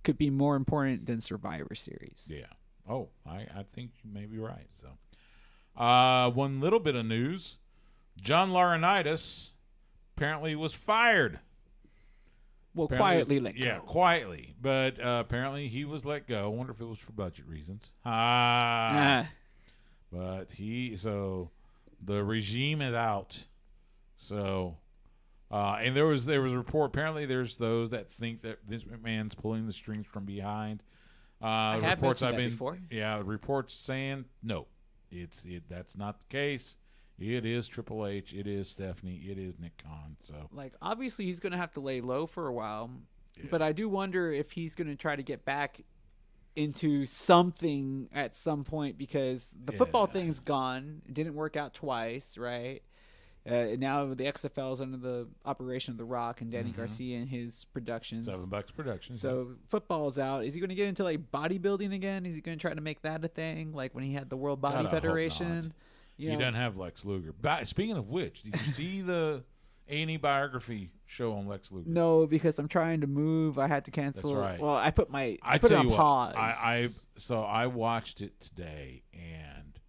could be more important than Survivor Series. Yeah. Oh, I think you may be right. So, one little bit of news: John Laurinaitis apparently was fired. Well, quietly let go. Yeah, quietly, but apparently he was let go. I wonder if it was for budget reasons. But the regime is out. So. And there was a report. Apparently, there's those that think that Vince McMahon's pulling the strings from behind. I have mentioned that before. Yeah, reports saying no, that's not the case. It is Triple H. It is Stephanie. It is Nick Khan. So, Like, obviously, he's going to have to lay low for a while. Yeah. But I do wonder if he's going to try to get back into something at some point, because the football thing's gone. It didn't work out twice, right? Now the XFL is under the operation of The Rock and Danny Garcia and his productions. $7 Productions. So football's out. Is he going to get into like bodybuilding again? Is he going to try to make that a thing, like when he had the World Body God, I hope Federation? not. You He know, doesn't have Lex Luger. Speaking of which, did you see the A&E biography show on Lex Luger? no, because I'm trying to move. I had to cancel. That's right. Well, I put I it tell on you what, pause. so I watched it today, and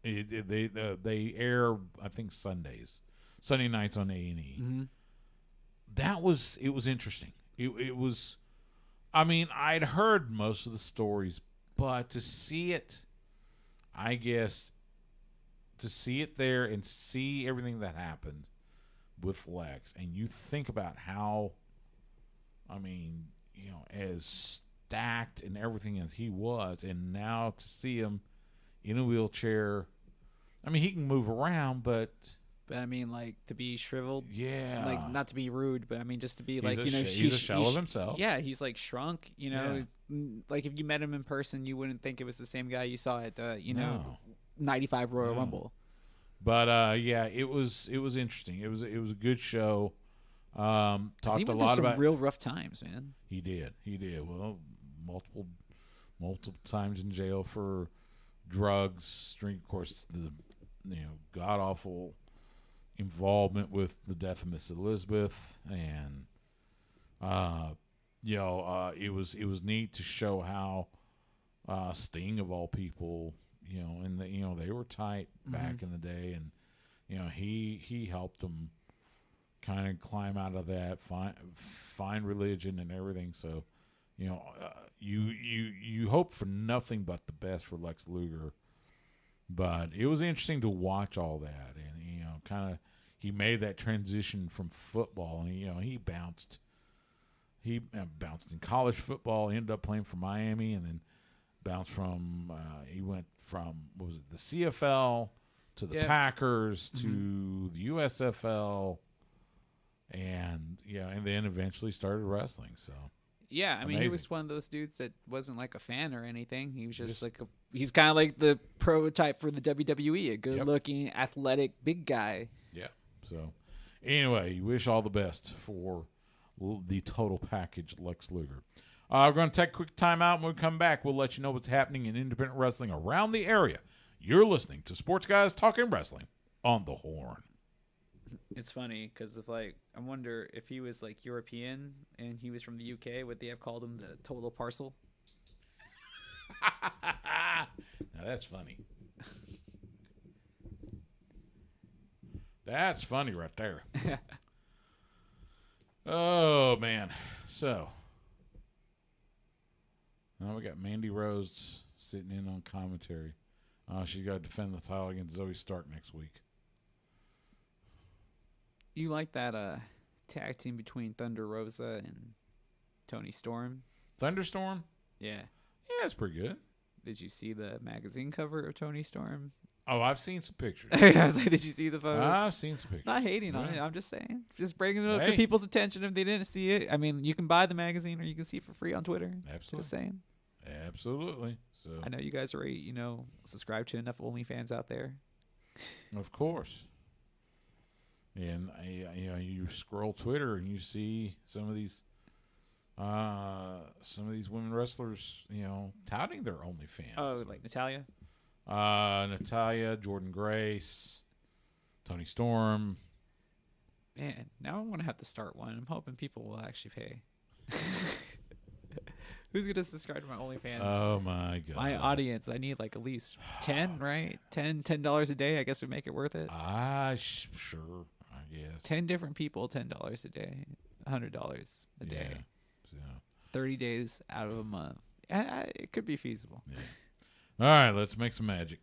they air, I think, Sunday nights on A&E. It was interesting. It was, I mean, I'd heard most of the stories, but to see it, I guess, to see it there and see everything that happened with Lex, and you think about how, I mean, you know, as stacked and everything as he was, and now to see him in a wheelchair, I mean, he can move around, but I mean, like, to be shriveled. yeah, Like, not to be rude, but I mean, just to be like, he's a shell of himself. Yeah, he's like shrunk. You know, like if you met him in person, you wouldn't think it was the same guy you saw at No. 95 Royal Rumble. But yeah, it was interesting. It was a good show. Talked He a went lot through some about. real rough times, man. He did. Well, multiple times in jail for drugs. Of course, the god awful involvement with the death of Miss Elizabeth, and it was neat to show how Sting, of all people, and they were tight back in the day, and he helped them kind of climb out of that, find religion and everything. So you hope for nothing but the best for Lex Luger. But it was interesting to watch all that, and kind of he made that transition from football, and he bounced in college football, ended up playing for Miami, and then bounced from he went from, what was it, the CFL to the Packers to the USFL, and then eventually started wrestling. So yeah, I mean, amazing. he was one of those dudes that wasn't like a fan or anything. He was just like he's kind of like the prototype for the WWE, a good-looking, athletic, big guy. Yeah. So anyway, wish all the best for the total package, Lex Luger. We're going to take a quick timeout. When we come back, we'll let you know what's happening in independent wrestling around the area. You're listening to Sports Guys Talking Wrestling on the Horn. It's funny because I wonder if he was like European and he was from the UK, would they have called him the Total Parcel? Now that's funny. That's funny right there. Oh, man. So, now we got Mandy Rose sitting in on commentary. She's got to defend the title against Zoe Stark next week. You like that tag team between Thunder Rosa and Tony Storm? Thunderstorm? Yeah. Yeah, it's pretty good. Did you see the magazine cover of Tony Storm? Oh, I've seen some pictures. I was like, did you see the photos? I've seen some pictures. Not hating on it. I'm just saying. Just bringing it up to Hey. people's attention if they didn't see it. I mean, you can buy the magazine or you can see it for free on Twitter. Absolutely. Just saying. Absolutely. So, I know you guys are, subscribed to enough OnlyFans out there. of course. And you scroll Twitter and you see some of these women wrestlers, touting their OnlyFans. Oh, like Natalia? Natalia, Jordan Grace, Tony Storm. Man, now I want to have to start one. I'm hoping people will actually pay. Who's going to subscribe to my OnlyFans? Oh, my God. My audience. I need like at least 10, right? $10 a day. I guess would make it worth it. Sure, I guess. 10 different people, $10 a day, $100 a day. Yeah. So, 30 days out of a month. It could be feasible. yeah. All right, let's make some magic.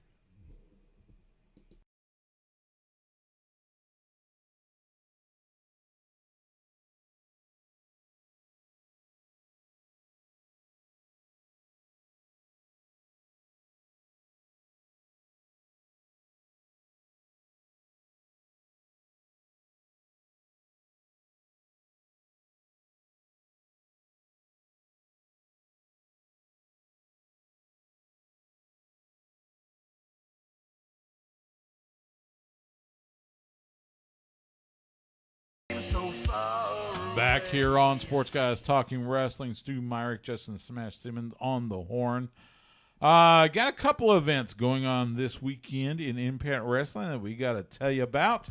Back here on Sports Guys Talking Wrestling, Stu Myrick, Justin Smash Simmons on the horn. Got a couple of events going on this weekend in Impact Wrestling that we got to tell you about.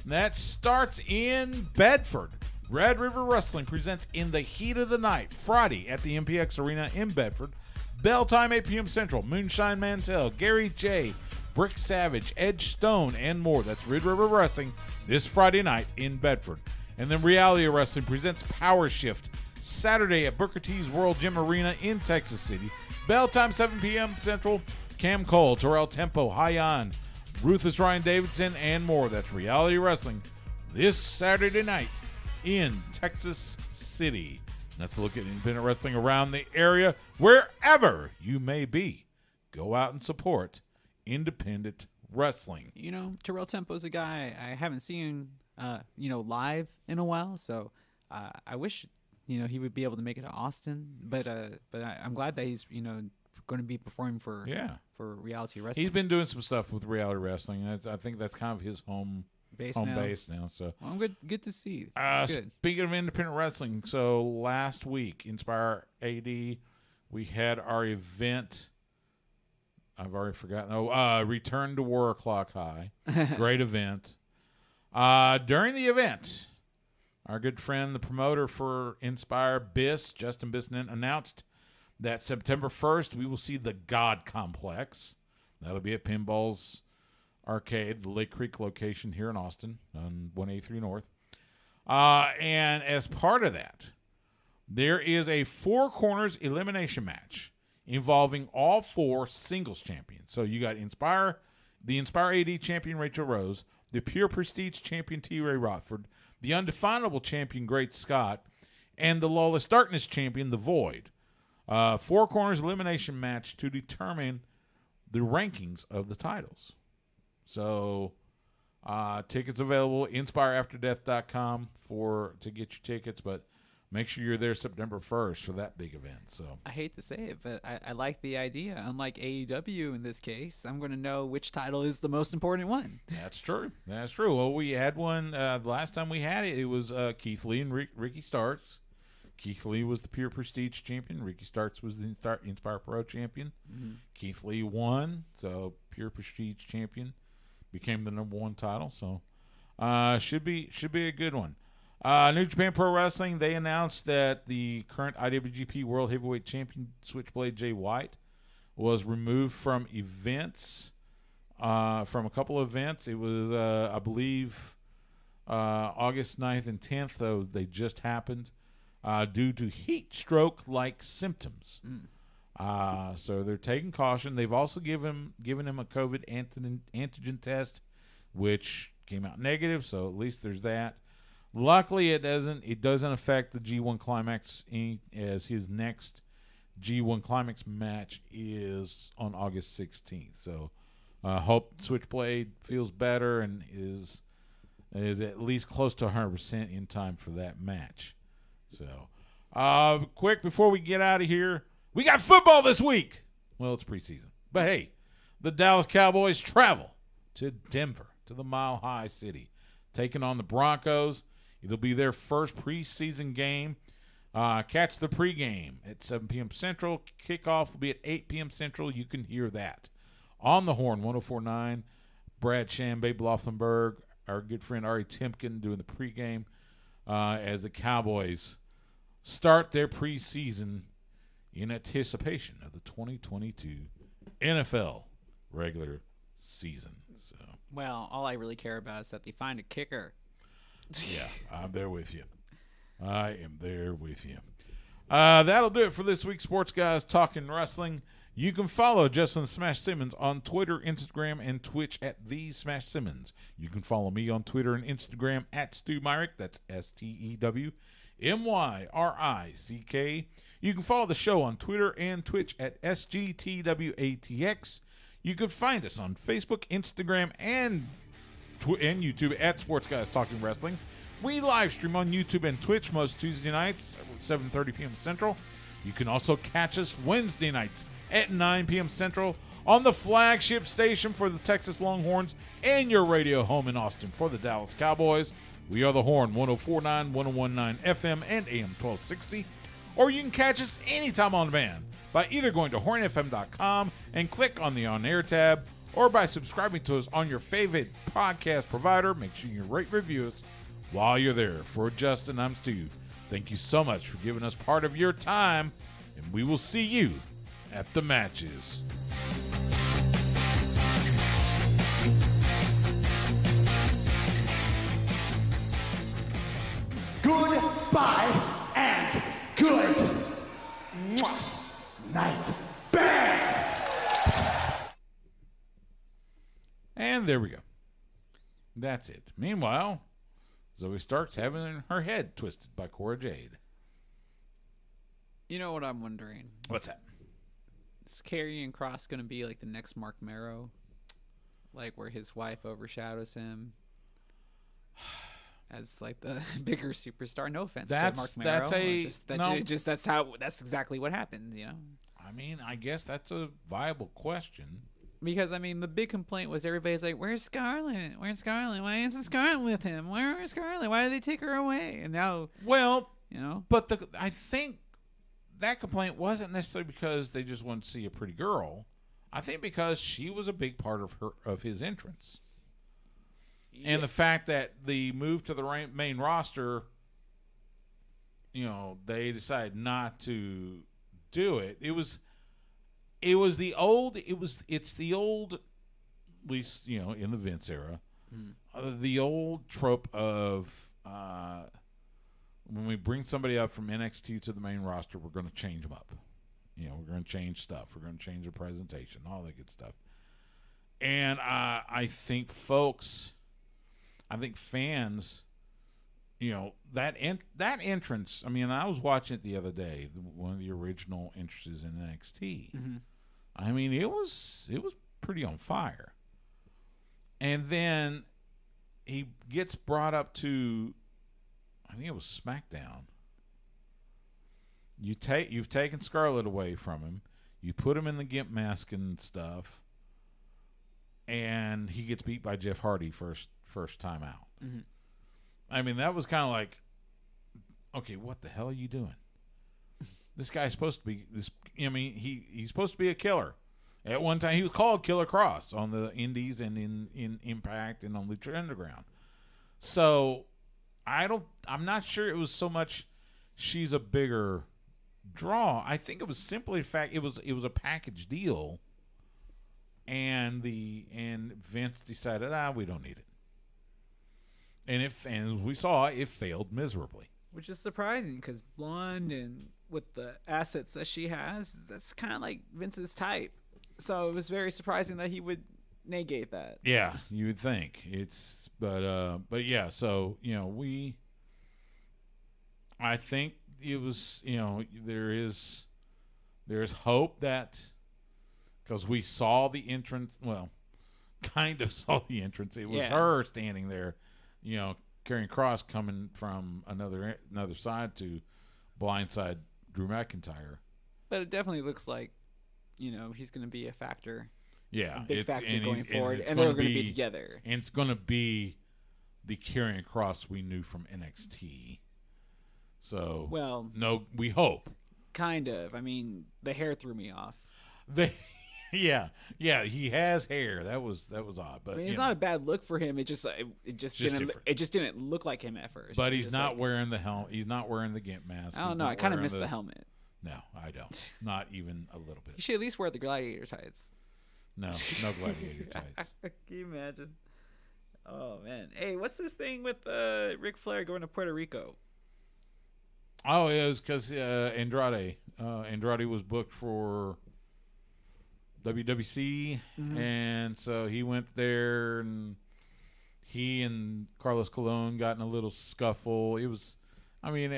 That starts in Bedford. Red River Wrestling presents In the Heat of the Night, Friday at the MPX Arena in Bedford. Bell time 8 p.m. Central. Moonshine Mantell, Gary J., Brick Savage, Edge Stone, and more. That's Red River Wrestling this Friday night in Bedford. And then Reality Wrestling presents Power Shift Saturday at Booker T's World Gym Arena in Texas City. Bell time 7 p.m. Central. Cam Cole, Terrell Tempo, Hyan, Ruthless Ryan Davidson, and more. That's Reality Wrestling this Saturday night in Texas City. Let's look at independent wrestling around the area, wherever you may be. Go out and support independent wrestling. You know, Terrell Tempo's a guy I haven't seen, live in a while. So I wish, he would be able to make it to Austin. But I'm glad that he's, going to be performing for Reality Wrestling. He's been doing some stuff with Reality Wrestling. I think that's kind of his home base now. So well, good to see. Good. Speaking of independent wrestling, so last week, Inspire AD, we had our event. I've already forgotten. Return to War O'Clock High. Great event. During the event, our good friend, the promoter for Inspire, Justin Bissinen, announced that September 1st, we will see the God Complex. That'll be at Pinball's Arcade, the Lake Creek location here in Austin on 183 North. And as part of that, there is a Four Corners elimination match involving all four singles champions. So you got the Inspire AD champion Rachel Rose, the Pure Prestige champion T. Ray Rockford, the Undefinable champion Great Scott, and the Lawless Darkness champion The Void. Four Corners elimination match to determine the rankings of the titles. So tickets available, inspireafterdeath.com to get your tickets, but make sure you're there September 1st for that big event. So I hate to say it, but I like the idea. Unlike AEW in this case, I'm going to know which title is the most important one. That's true. Well, we had one the last time we had it. It was Keith Lee and Ricky Starks. Keith Lee was the Pure Prestige champion. Ricky Starks was the Inspire Pro champion. Mm-hmm. Keith Lee won, so Pure Prestige champion became the number one title. So should be a good one. New Japan Pro Wrestling, they announced that the current IWGP World Heavyweight Champion Switchblade Jay White was removed from events, from a couple of events. It was, I believe, August 9th and 10th, though they just happened, due to heat stroke-like symptoms. So they're taking caution. They've also given him a COVID antigen test, which came out negative, so at least there's that. Luckily, it doesn't affect the G1 Climax, as his next G1 Climax match is on August 16th. So hope Switchblade feels better and is at least close to 100% in time for that match. So quick, before we get out of here, we got football this week. Well, it's preseason. But hey, the Dallas Cowboys travel to Denver, to the Mile High City, taking on the Broncos. It'll be their first preseason game. Catch the pregame at 7 p.m. Central. Kickoff will be at 8 p.m. Central. You can hear that on the Horn, 104.9. Brad Sham, Babe Laufenberg, our good friend Ari Timken doing the pregame as the Cowboys start their preseason in anticipation of the 2022 NFL regular season. So, well, all I really care about is that they find a kicker. Yeah, I'm there with you. I am there with you. That'll do it for this week's Sports Guys Talking Wrestling. You can follow Justin Smash Simmons on Twitter, Instagram, and Twitch at The Smash Simmons. You can follow me on Twitter and Instagram at Stu Myrick. That's STEWMYRICK. You can follow the show on Twitter and Twitch at SGTWATX. You can find us on Facebook, Instagram, and YouTube at Sports Guys Talking Wrestling. We live stream on YouTube and Twitch most Tuesday nights at 7:30 p.m. Central. You can also catch us Wednesday nights at 9 p.m. Central on the flagship station for the Texas Longhorns and your radio home in Austin for the Dallas Cowboys, We are The Horn, 104.9, 101.9 FM, and AM 1260. Or you can catch us anytime on demand by either going to hornfm.com and click on the On Air tab, or by subscribing to us on your favorite podcast provider. Make sure you rate, review us while you're there. For Justin, I'm Stu. Thank you so much for giving us part of your time, and we will see you at the matches. Goodbye and good night. Bang! And there we go. That's it. Meanwhile, Zoe Stark's having her head twisted by Cora Jade. You know what I'm wondering? What's that? Is Karrion Kross going to be like the next Mark Marrow? Like where his wife overshadows him as like the bigger superstar? No offense to Mark Marrow. That's exactly what happened, you know? I mean, I guess that's a viable question. Because, I mean, the big complaint was everybody's like, where's Scarlett? Where's Scarlett? Why isn't Scarlett with him? Where's Scarlett? Why did they take her away? And now, well, you know. But I think that complaint wasn't necessarily because they just wanted to see a pretty girl. I think because she was a big part of his entrance. Yeah. And the fact that the move to the main roster, you know, they decided not to do it. It's the old, at least, you know, in the Vince era, the old trope of when we bring somebody up from NXT to the main roster, we're going to change them up. You know, we're going to change stuff. We're going to change their presentation, all that good stuff. And I think fans, you know, that entrance, I mean, I was watching it the other day, one of the original entrances in NXT. Mm-hmm. I mean, it was pretty on fire. And then he gets brought up to, I think it was SmackDown. You've taken Scarlett away from him. You put him in the gimp mask and stuff, and he gets beat by Jeff Hardy first time out. Mm-hmm. I mean, that was kind of like, okay, what the hell are you doing? This guy's supposed to be this. I mean, he's supposed to be a killer. At one time, he was called Killer Kross on the Indies and in Impact and on Lucha Underground. So I'm not sure it was so much she's a bigger draw. I think it was simply the fact it was a package deal, and Vince decided we don't need it. And as we saw, it failed miserably. Which is surprising because blonde and with the assets that she has, that's kind of like Vince's type. So it was very surprising that he would negate that. Yeah, you would think but yeah. So you know, I think it was, you know, there's hope that because we saw the entrance, well, kind of saw the entrance. It was her standing there, you know, Karrion Kross coming from another side to blindside Drew McIntyre. But it definitely looks like, you know, he's going to be a factor. Yeah, a big factor going forward, and they're going to be together. And it's going to be the Karrion Kross we knew from NXT. So, well, no, we hope. Kind of. I mean, the hair threw me off. Yeah, he has hair. That was odd, but I mean, it's not a bad look for him. It just didn't look like him at first. But he's not wearing the helmet. He's not wearing the gimp mask. I don't know. I kind of missed the helmet. No, I don't. Not even a little bit. You should at least wear the gladiator tights. No gladiator tights. Can you imagine? Oh man. Hey, what's this thing with Ric Flair going to Puerto Rico? Oh, it was because Andrade. Andrade was booked for WWC, and so he went there, and he and Carlos Colon got in a little scuffle. It was you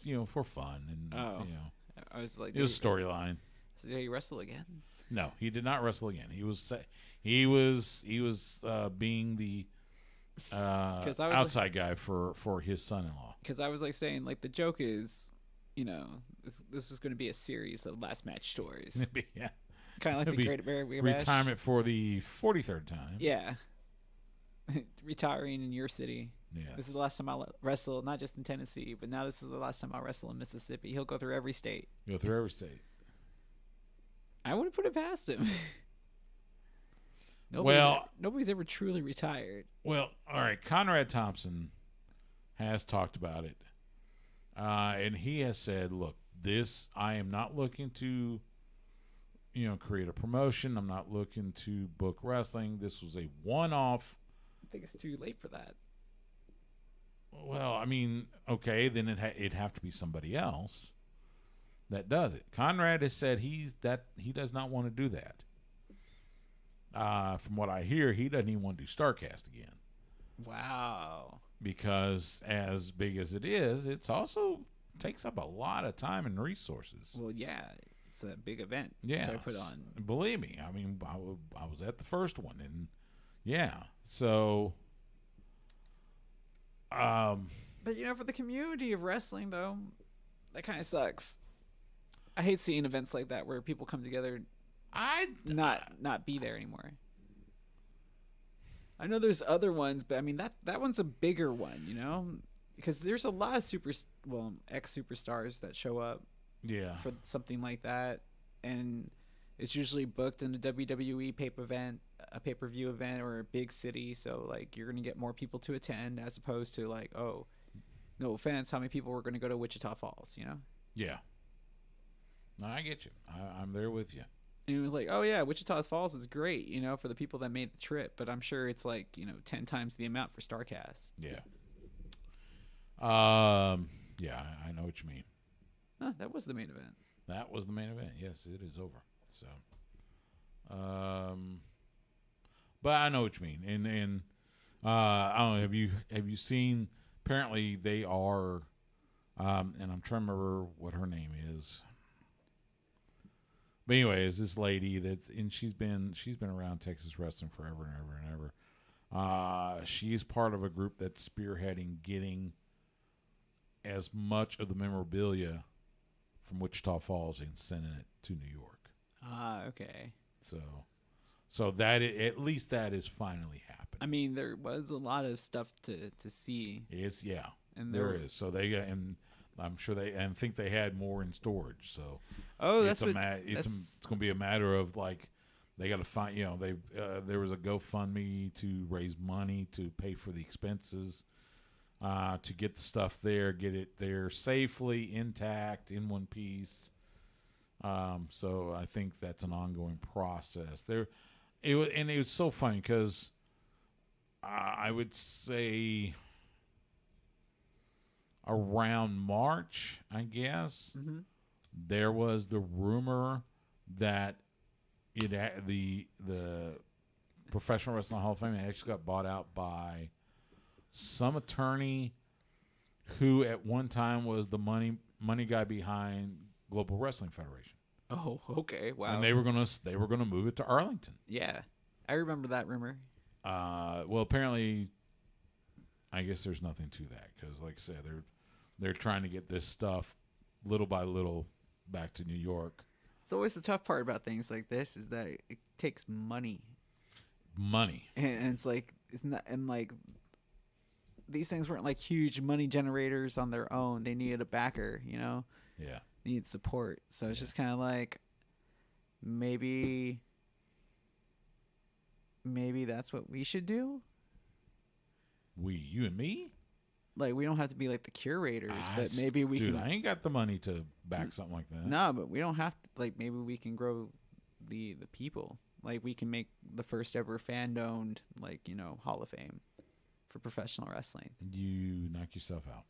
know, for fun, and you know, I was like, it was storyline. Did he wrestle again? No, he did not wrestle again. He was being the outside guy for his son-in-law. Because I was like saying, like, the joke is, you know, this was going to be a series of last match stories. Yeah. Kind of like the Great American retirement for the 43rd time. Yeah. Retiring in your city. Yes. This is the last time I'll wrestle, not just in Tennessee, but now this is the last time I'll wrestle in Mississippi. He'll go through every state. Go through every state. I wouldn't put it past him. Nobody's ever truly retired. Well, all right. Conrad Thompson has talked about it. And he has said, look, I am not looking to, create a promotion. I'm not looking to book wrestling. This was a one-off. I think it's too late for that. Well, I mean, okay, then it'd have to be somebody else that does it. Conrad has said he does not want to do that. From what I hear, he doesn't even want to do StarCast again. Wow. Because as big as it is, it's also takes up a lot of time and resources. Well, yeah, it's a big event. Yeah, I put on. Believe me, I mean, I was at the first one, and yeah, so. But for the community of wrestling, though, that kind of sucks. I hate seeing events like that where people come together, not be there anymore. I know there's other ones, but I mean that one's a bigger one, because there's a lot of ex-superstars that show up, for something like that, and it's usually booked in a WWE pay-per-view event, or a big city, so like you're gonna get more people to attend as opposed to like, oh, no offense, how many people were gonna go to Wichita Falls, Yeah. No, I get you. I'm there with you. And it was like, oh yeah, Wichita Falls was great, for the people that made the trip, but I'm sure it's like 10 times the amount for StarCast. Yeah. Yeah, I know what you mean. That was the main event. That was the main event. Yes, it is over. So, but I know what you mean. And I don't know. Have you seen? Apparently, they are. And I'm trying to remember what her name is. But anyways, this lady she's been around Texas wrestling forever and ever and ever. She's part of a group that's spearheading getting as much of the memorabilia from Wichita Falls and sending it to New York. Okay. So that at least that is finally happening. I mean, there was a lot of stuff to see. And there is. So they got, and I'm sure think they had more in storage. So it's going to be a matter of like they got to find. There was a GoFundMe to raise money to pay for the expenses. To get the stuff there, get it there safely, intact, in one piece. So I think that's an ongoing process. It was so funny because I would say around March, I guess, there was the rumor that the Professional Wrestling Hall of Fame actually got bought out by some attorney who at one time was the money guy behind Global Wrestling Federation. Oh, okay, wow. And they were gonna move it to Arlington. Yeah, I remember that rumor. Well, apparently, I guess there's nothing to that because, like I said, they're trying to get this stuff little by little back to New York. It's always the tough part about things like this is that it takes money. And it's like these things weren't like huge money generators on their own. They needed a backer, Yeah. They need support. So it's just kind of like maybe that's what we should do. You and me? Like, we don't have to be like the curators, but maybe we can. Dude, I ain't got the money to back something like that. No, but we don't have to. Like, maybe we can grow the people. Like, we can make the first ever fan-owned, Hall of Fame for professional wrestling. You knock yourself out.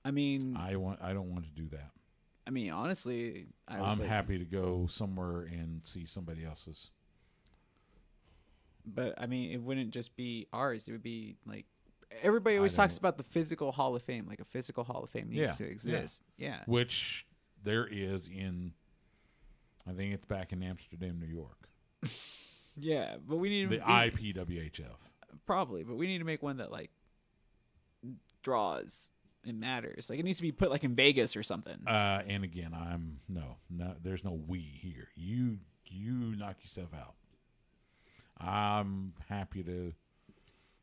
I mean, I don't want to do that. I mean, honestly, I'm happy to go somewhere and see somebody else's. But I mean, it wouldn't just be ours. It would be like everybody always talks about the physical Hall of Fame. Like, a physical Hall of Fame needs to exist. Yeah. Which there is in, I think it's back in Amsterdam, New York. Yeah, but we need the IPWHF. Probably, but we need to make one that like draws and matters. Like, it needs to be put like in Vegas or something. And again, no, there's no we here. You knock yourself out. I'm happy to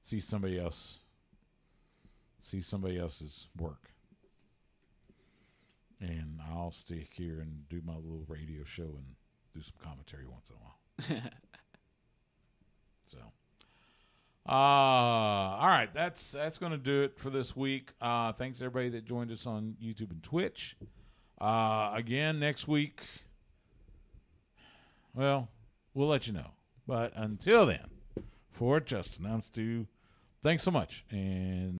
see somebody else see somebody else's work. And I'll stick here and do my little radio show and do some commentary once in a while. So, all right, that's going to do it for this week. Thanks everybody that joined us on YouTube and Twitch. Again, next week, well, we'll let you know. But until then, for Justin, I'm Stu. Thanks so much, and